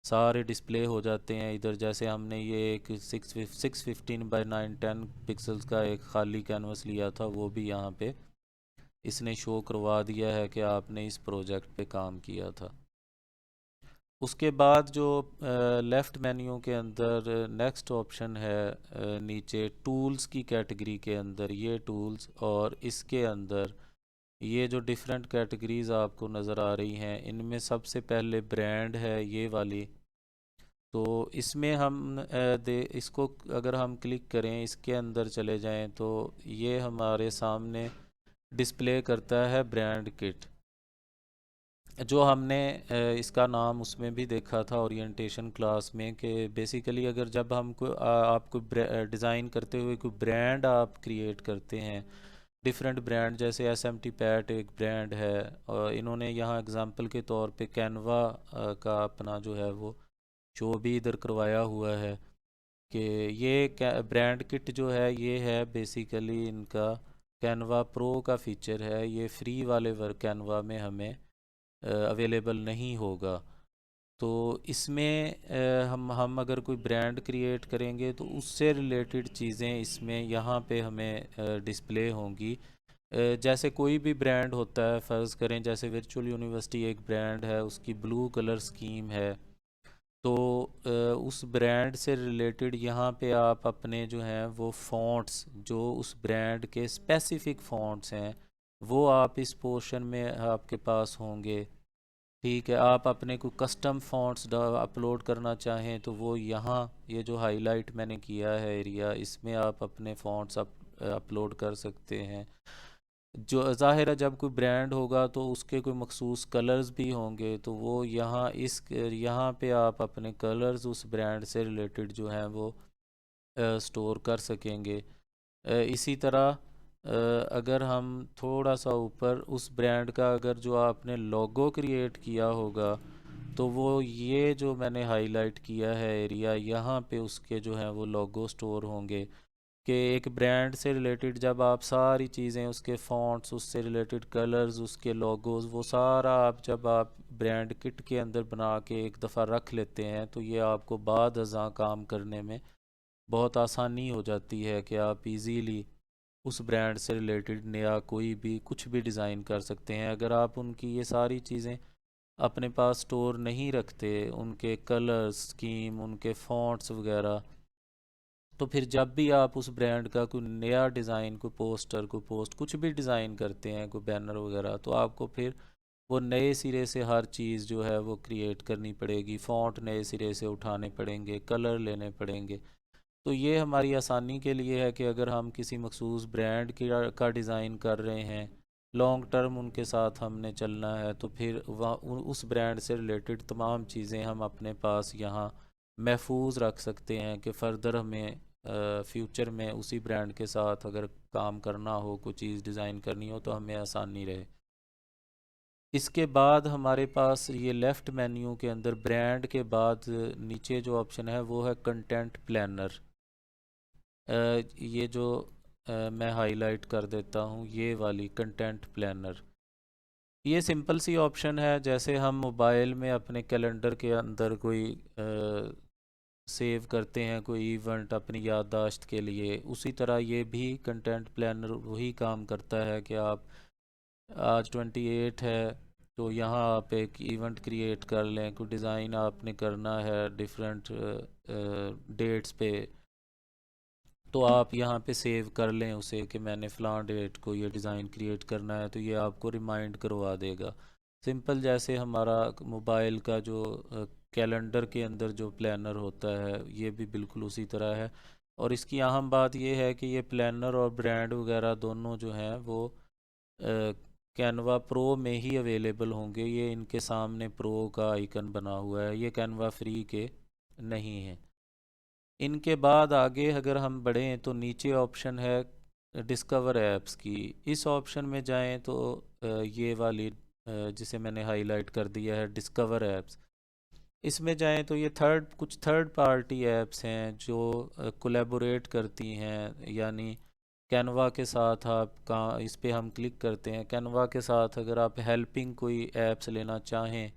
सारे डिस्प्ले हो जाते हैं। इधर जैसे हमने ये एक 615 बाई 910 पिक्सल्स का एक ख़ाली कैनवस लिया था, वो भी यहाँ पे इसने शो करवा दिया है कि आपने इस प्रोजेक्ट पे काम किया था। उसके बाद जो लेफ़्ट मेन्यू के अंदर नेक्स्ट ऑप्शन है, नीचे टूल्स की कैटेगरी के अंदर ये टूल्स, और इसके अंदर ये जो डिफरेंट कैटेगरीज़ आपको नज़र आ रही हैं, इनमें सबसे पहले ब्रांड है ये वाली। तो इसमें हम इसको अगर हम क्लिक करें, इसके अंदर चले जाएं तो ये हमारे सामने डिस्प्ले करता है ब्रांड किट। जो हमने इसका नाम उसमें भी देखा था ओरिएंटेशन क्लास में, कि बेसिकली अगर जब हम आप कोई डिज़ाइन करते हुए कोई ब्रांड आप क्रिएट करते हैं, डिफरेंट ब्रांड, जैसे एस एम टी पैट एक ब्रांड है, और इन्होंने यहाँ एग्जांपल के तौर पे कैनवा का अपना जो है वो शो भी इधर करवाया हुआ है, कि ये ब्रांड किट जो है ये है बेसिकली इनका कैनवा प्रो का फीचर है, ये फ्री वाले वर्क कैनवा में हमें अवेलेबल नहीं होगा। तो इसमें हम अगर कोई ब्रांड क्रिएट करेंगे तो उससे रिलेटेड चीज़ें इसमें यहाँ पे हमें डिस्प्ले होंगी। जैसे कोई भी ब्रांड होता है, फ़र्ज़ करें जैसे वर्चुअल यूनिवर्सिटी एक ब्रांड है, उसकी ब्लू कलर स्कीम है, तो उस ब्रांड से रिलेटेड यहाँ पे आप अपने जो हैं वो फ़ॉन्ट्स, जो उस ब्रांड के स्पेसिफ़िक फ़ॉन्ट्स हैं, वो आप इस पोर्शन में आपके पास होंगे। ठीक है, आप अपने को कस्टम फ़ॉन्ट्स अपलोड करना चाहें तो वो यहाँ, ये जो हाईलाइट मैंने किया है एरिया, इसमें आप अपने फ़ॉन्ट्स अपलोड कर सकते हैं। जो ज़ाहिर है जब कोई ब्रांड होगा तो उसके कोई मखसूस कलर्स भी होंगे, तो वो यहाँ पे आप अपने कलर्स उस ब्रांड से रिलेटेड जो हैं वो स्टोर कर सकेंगे। इसी तरह अगर हम थोड़ा सा ऊपर उस ब्रांड का अगर जो आपने लोगो क्रिएट किया होगा, तो वो ये जो मैंने हाईलाइट किया है एरिया, यहाँ पे उसके जो हैं वो लोगो स्टोर होंगे। कि एक ब्रांड से रिलेटेड जब आप सारी चीज़ें, उसके फ़ॉन्ट्स, उससे रिलेटेड कलर्स, उसके लोगोज़, वो सारा आप जब आप ब्रांड किट के अंदर बना के एक दफ़ा रख लेते हैं, तो ये आपको बाद अज़ां काम करने में बहुत आसानी हो जाती है कि आप इजीली उस ब्रांड से रिलेटेड नया कोई भी कुछ भी डिज़ाइन कर सकते हैं। अगर आप उनकी ये सारी चीज़ें अपने पास स्टोर नहीं रखते, उनके कलर स्कीम, उनके फ़ॉन्ट्स वगैरह, तो फिर जब भी आप उस ब्रांड का कोई नया डिज़ाइन, कोई पोस्टर, कोई पोस्ट, कुछ भी डिज़ाइन करते हैं, कोई बैनर वगैरह, तो आपको फिर वो नए सिरे से हर चीज़ जो है वो क्रिएट करनी पड़ेगी, फ़ॉन्ट नए सिरे से उठाने पड़ेंगे, कलर लेने पड़ेंगे। तो ये हमारी आसानी के लिए है कि अगर हम किसी मखसूस ब्रांड की का डिज़ाइन कर रहे हैं, लॉन्ग टर्म उनके साथ हमने चलना है, तो फिर वह उस ब्रांड से रिलेटेड तमाम चीज़ें हम अपने पास यहाँ महफूज रख सकते हैं, कि फ़र्दर हमें फ्यूचर में उसी ब्रांड के साथ अगर काम करना हो, कोई चीज़ डिज़ाइन करनी हो, तो हमें आसानी रहे। इसके बाद हमारे पास ये लेफ़्ट मेन्यू के अंदर ब्रांड के बाद नीचे जो ऑप्शन है वो है कंटेंट प्लानर। ये जो मैं हाईलाइट कर देता हूँ, ये वाली कंटेंट प्लानर, ये सिंपल सी ऑप्शन है, जैसे हम मोबाइल में अपने कैलेंडर के अंदर कोई सेव करते हैं कोई इवेंट अपनी याददाश्त के लिए, उसी तरह ये भी कंटेंट प्लानर वही काम करता है कि आप आज 28 है, तो यहाँ आप एक इवेंट क्रिएट कर लें, कोई डिज़ाइन आपने करना है डिफरेंट डेट्स पे, तो आप यहाँ पे सेव कर लें उसे कि मैंने फ़लाँ डेट को ये डिज़ाइन क्रिएट करना है, तो ये आपको रिमाइंड करवा देगा। सिंपल जैसे हमारा मोबाइल का जो कैलेंडर के अंदर जो प्लानर होता है, ये भी बिल्कुल उसी तरह है। और इसकी अहम बात यह है कि ये प्लानर और ब्रांड वगैरह दोनों जो हैं वो कैनवा प्रो में ही अवेलेबल होंगे। ये इनके सामने प्रो का आइकन बना हुआ है, ये कैनवा फ्री के नहीं हैं। इनके बाद आगे अगर हम बढ़ें तो नीचे ऑप्शन है डिस्कवर ऐप्स की। इस ऑप्शन में जाएं तो ये वाली जिसे मैंने हाईलाइट कर दिया है डिस्कवर ऐप्स, इसमें जाएं तो ये कुछ थर्ड पार्टी ऐप्स हैं जो कोलैबोरेट करती हैं, यानी कैनवा के साथ आप कहाँ इस पे हम क्लिक करते हैं, कैनवा के साथ अगर आप हेल्पिंग कोई ऐप्स लेना चाहें,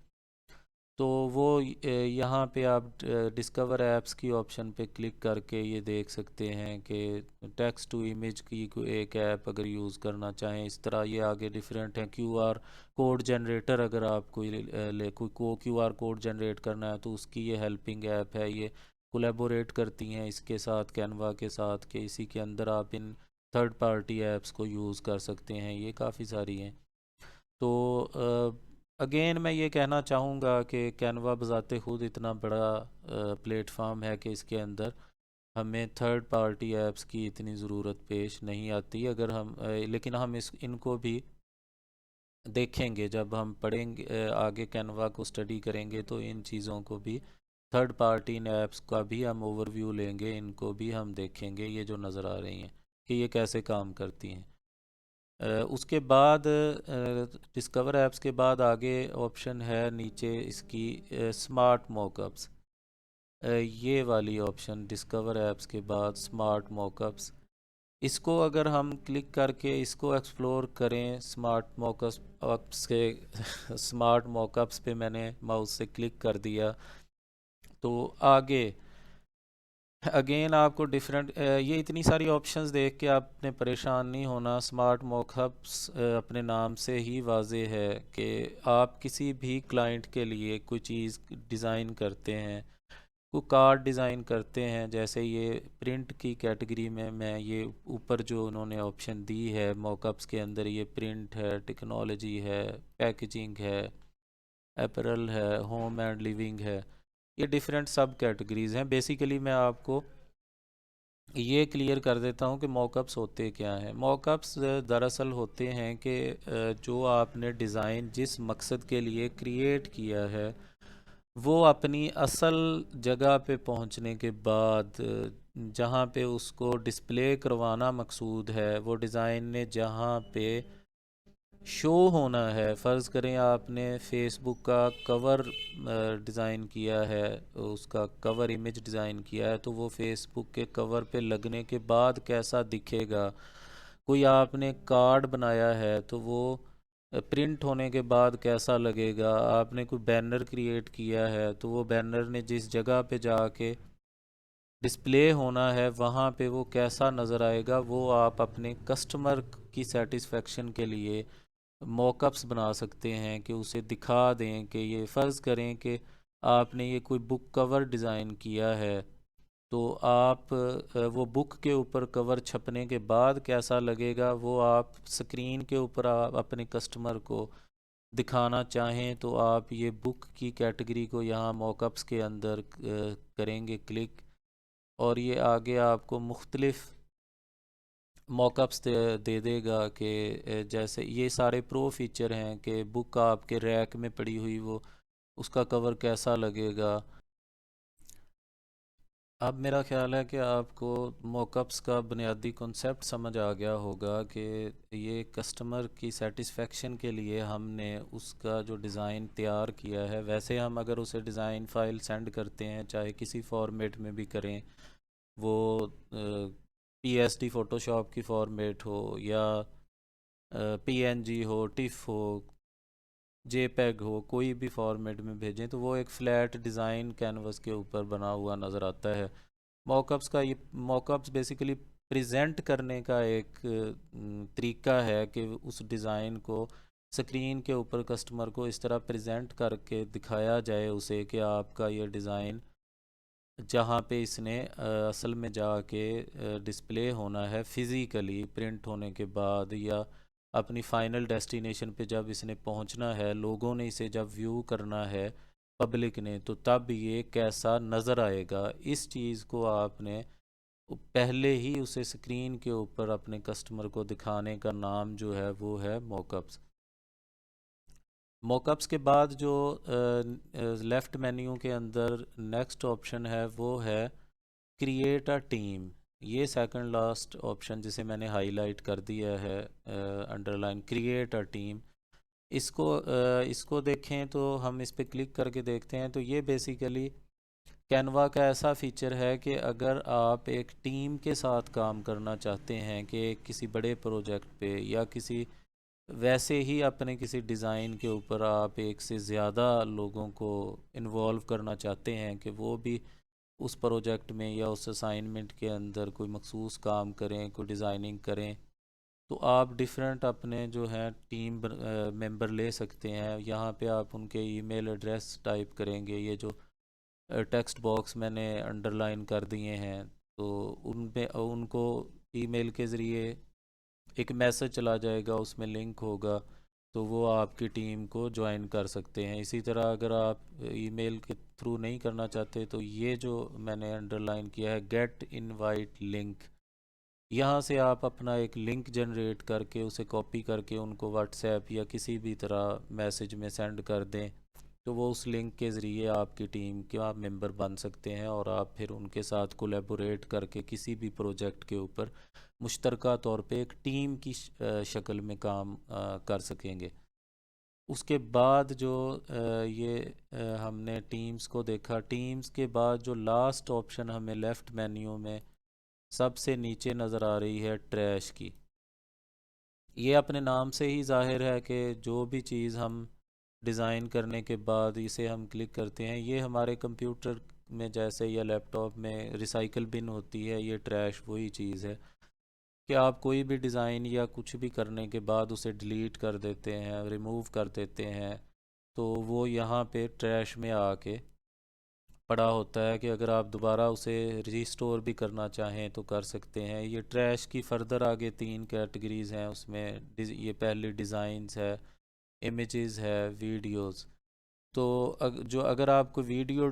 तो वो यहाँ पे आप डिस्कवर ऐप्स की ऑप्शन पे क्लिक करके ये देख सकते हैं कि टेक्स्ट टू इमेज की कोई एक ऐप अगर यूज़ करना चाहें, इस तरह ये आगे डिफरेंट हैं। क्यूआर कोड जनरेटर, अगर आप कोई क्यूआर कोड जनरेट करना है तो उसकी ये हेल्पिंग ऐप है, ये कोलैबोरेट करती हैं इसके साथ, कैनवा के साथ, कि इसी के अंदर आप इन थर्ड पार्टी ऐप्स को यूज़ कर सकते हैं। ये काफ़ी सारी हैं। तो अगेन मैं ये कहना चाहूँगा कि कैनवा बज़ाते खुद इतना बड़ा प्लेटफॉर्म है कि इसके अंदर हमें थर्ड पार्टी ऐप्स की इतनी ज़रूरत पेश नहीं आती, अगर हम लेकिन हम इनको भी देखेंगे जब हम पढ़ेंगे, आगे कैनवा को स्टडी करेंगे तो इन चीज़ों को भी, थर्ड पार्टी इन ऐप्स का भी हम ओवरव्यू लेंगे, इनको भी हम देखेंगे ये जो नज़र आ रही हैं कि ये कैसे काम करती हैं। उसके बाद डिस्कवर ऐप्स के बाद आगे ऑप्शन है नीचे इसकी स्मार्ट मॉकअप्स। ये वाली ऑप्शन डिस्कवर ऐप्स के बाद स्मार्ट मॉकअप्स, इसको अगर हम क्लिक करके इसको एक्सप्लोर करें स्मार्ट मॉकअप्स के स्मार्ट मॉकअप्स पे मैंने माउस से क्लिक कर दिया तो आगे अगेन आपको डिफरेंट, ये इतनी सारी ऑप्शंस देख के आपने परेशान नहीं होना। स्मार्ट मॉकअप्स अपने नाम से ही वाज़े है कि आप किसी भी क्लाइंट के लिए कोई चीज़ डिज़ाइन करते हैं, को कार्ड डिज़ाइन करते हैं, जैसे ये प्रिंट की कैटेगरी में मैं ये ऊपर जो उन्होंने ऑप्शन दी है मॉकअप्स के अंदर, ये प्रिंट है, टेक्नोलॉजी है, पैकेजिंग है, अपैरल है, होम एंड लिविंग है, ये डिफरेंट सब कैटेगरीज़ हैं। बेसिकली मैं आपको ये क्लियर कर देता हूँ कि मॉकअप्स होते क्या हैं। मॉकअप्स दरअसल होते हैं कि जो आपने डिज़ाइन जिस मकसद के लिए क्रिएट किया है वो अपनी असल जगह पे पहुंचने के बाद जहाँ पे उसको डिस्प्ले करवाना मकसूद है, वो डिज़ाइन ने जहाँ पे शो होना है, फ़र्ज़ करें आपने फेसबुक का कवर डिज़ाइन किया है, उसका कवर इमेज डिज़ाइन किया है, तो वो फेसबुक के कवर पे लगने के बाद कैसा दिखेगा। कोई आपने कार्ड बनाया है तो वो प्रिंट होने के बाद कैसा लगेगा। आपने कोई बैनर क्रिएट किया है तो वो बैनर ने जिस जगह पे जाके डिस्प्ले होना है वहाँ पे वो कैसा नज़र आएगा, वो आप अपने कस्टमर की सेटिस्फेक्शन के लिए मॉकअप्स बना सकते हैं कि उसे दिखा दें कि ये फ़र्ज़ करें कि आपने ये कोई बुक कवर डिज़ाइन किया है तो आप वो बुक के ऊपर कवर छपने के बाद कैसा लगेगा वो आप स्क्रीन के ऊपर आप अपने कस्टमर को दिखाना चाहें तो आप ये बुक की कैटेगरी को यहाँ मॉकअप्स के अंदर करेंगे क्लिक, और ये आगे आपको मुख्तलिफ़ मॉकअप्स दे देगा कि जैसे ये सारे प्रो फीचर हैं कि बुक आपके रैक में पड़ी हुई वो उसका कवर कैसा लगेगा। अब मेरा ख़्याल है कि आपको मॉकअप्स का बुनियादी कॉन्सेप्ट समझ आ गया होगा कि ये कस्टमर की सेटिस्फेक्शन के लिए हमने उसका जो डिज़ाइन तैयार किया है, वैसे हम अगर उसे डिज़ाइन फ़ाइल सेंड करते हैं चाहे किसी फॉर्मेट में भी करें, वो पीएसडी फ़ोटोशॉप की फॉर्मेट हो या पीएनजी हो, टिफ हो, जेपैग हो, कोई भी फॉर्मेट में भेजें तो वो एक फ़्लैट डिज़ाइन कैनवस के ऊपर बना हुआ नज़र आता है। मॉकअप्स का ये मॉकअप्स बेसिकली प्रेजेंट करने का एक तरीका है कि उस डिज़ाइन को स्क्रीन के ऊपर कस्टमर को इस तरह प्रेजेंट करके दिखाया जाए उसे कि आपका ये डिज़ाइन जहाँ पे इसने असल में जाके डिस्प्ले होना है फिज़िकली प्रिंट होने के बाद, या अपनी फ़ाइनल डेस्टिनेशन पे जब इसने पहुँचना है, लोगों ने इसे जब व्यू करना है पब्लिक ने, तो तब ये कैसा नज़र आएगा। इस चीज़ को आपने पहले ही उसे स्क्रीन के ऊपर अपने कस्टमर को दिखाने का नाम जो है वो है मॉकअप्स। मॉकअप्स के बाद जो लेफ़्ट मेन्यू के अंदर नेक्स्ट ऑप्शन है वो है क्रिएट अ टीम। ये सेकंड लास्ट ऑप्शन जिसे मैंने हाईलाइट कर दिया है अंडरलाइन, क्रिएट अ टीम। इसको देखें तो हम इस पर क्लिक करके देखते हैं तो ये बेसिकली कैनवा का ऐसा फीचर है कि अगर आप एक टीम के साथ काम करना चाहते हैं कि किसी बड़े प्रोजेक्ट पे या किसी वैसे ही अपने किसी डिज़ाइन के ऊपर आप एक से ज़्यादा लोगों को इन्वॉल्व करना चाहते हैं कि वो भी उस प्रोजेक्ट में या उस असाइनमेंट के अंदर कोई मखसूस काम करें, कोई डिज़ाइनिंग करें, तो आप डिफरेंट अपने जो हैं टीम मेंबर ले सकते हैं। यहाँ पे आप उनके ईमेल एड्रेस टाइप करेंगे, ये जो टेक्स्ट बॉक्स मैंने अंडरलाइन कर दिए हैं तो उनमें उनको ईमेल के ज़रिए एक मैसेज चला जाएगा, उसमें लिंक होगा, तो वो आपकी टीम को ज्वाइन कर सकते हैं। इसी तरह अगर आप ईमेल के थ्रू नहीं करना चाहते तो ये जो मैंने अंडरलाइन किया है गेट इनवाइट लिंक, यहाँ से आप अपना एक लिंक जनरेट करके उसे कॉपी करके उनको व्हाट्सएप या किसी भी तरह मैसेज में सेंड कर दें, तो वो उस लिंक के ज़रिए आपकी टीम के आप मेंबर बन सकते हैं और आप फिर उनके साथ कोलैबोरेट करके किसी भी प्रोजेक्ट के ऊपर मुश्तरका तौर पे एक टीम की शक्ल में काम कर सकेंगे। उसके बाद जो ये हमने टीम्स को देखा, टीम्स के बाद जो लास्ट ऑप्शन हमें लेफ़्ट मेन्यू में सबसे नीचे नज़र आ रही है, ट्रैश की। ये अपने नाम से ही ज़ाहिर है कि जो भी चीज़ हम डिज़ाइन करने के बाद इसे हम क्लिक करते हैं, ये हमारे कंप्यूटर में जैसे या लैपटॉप में रिसाइकल बिन होती है, ये ट्रैश वही चीज़ है कि आप कोई भी डिज़ाइन या कुछ भी करने के बाद उसे डिलीट कर देते हैं, रिमूव कर देते हैं, तो वो यहाँ पे ट्रैश में आके पड़ा होता है कि अगर आप दोबारा उसे रिस्टोर भी करना चाहें तो कर सकते हैं। ये ट्रैश की फ़र्दर आगे 3 कैटेगरीज़ हैं उसमें। ये पहले डिज़ाइंस है, इमेजेस है, वीडियोस। तो जो अगर आप कोई वीडियो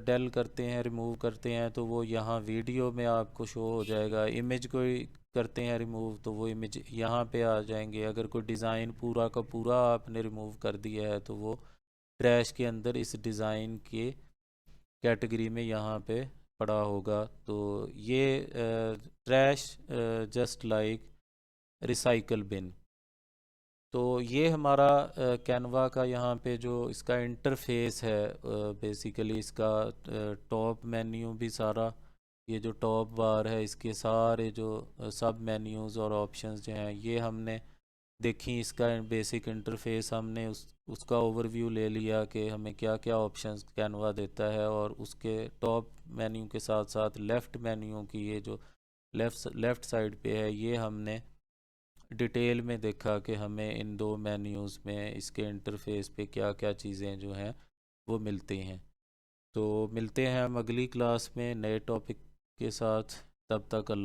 डेल करते हैं, रिमूव करते हैं, तो वो यहाँ वीडियो में आपको शो हो जाएगा। इमेज कोई करते हैं रिमूव तो वो इमेज यहाँ पे आ जाएंगे। अगर कोई डिज़ाइन पूरा का पूरा आपने रिमूव कर दिया है तो वो ट्रैश के अंदर इस डिज़ाइन के कैटेगरी में यहाँ पे पड़ा होगा। तो ये trash just like recycle bin. तो ये हमारा कैनवा का यहाँ पे जो इसका इंटरफेस है, बेसिकली इसका टॉप मेन्यू भी सारा, ये जो टॉप बार है इसके सारे जो सब मेन्यूज़ और ऑप्शंस जो हैं ये हमने देखी। इसका बेसिक इंटरफेस हमने उसका ओवरव्यू ले लिया कि हमें क्या क्या ऑप्शंस कैनवा देता है, और उसके टॉप मेन्यू के साथ साथ लेफ़्ट मेन्यू की ये जो लेफ़्ट साइड पे है, ये हमने डिटेल में देखा कि हमें इन दो मेन्यूज़ में इसके इंटरफेस पे क्या क्या चीज़ें जो हैं वो मिलती हैं। तो मिलते हैं हम अगली क्लास में नए टॉपिक के साथ। तब तक अल्लाह।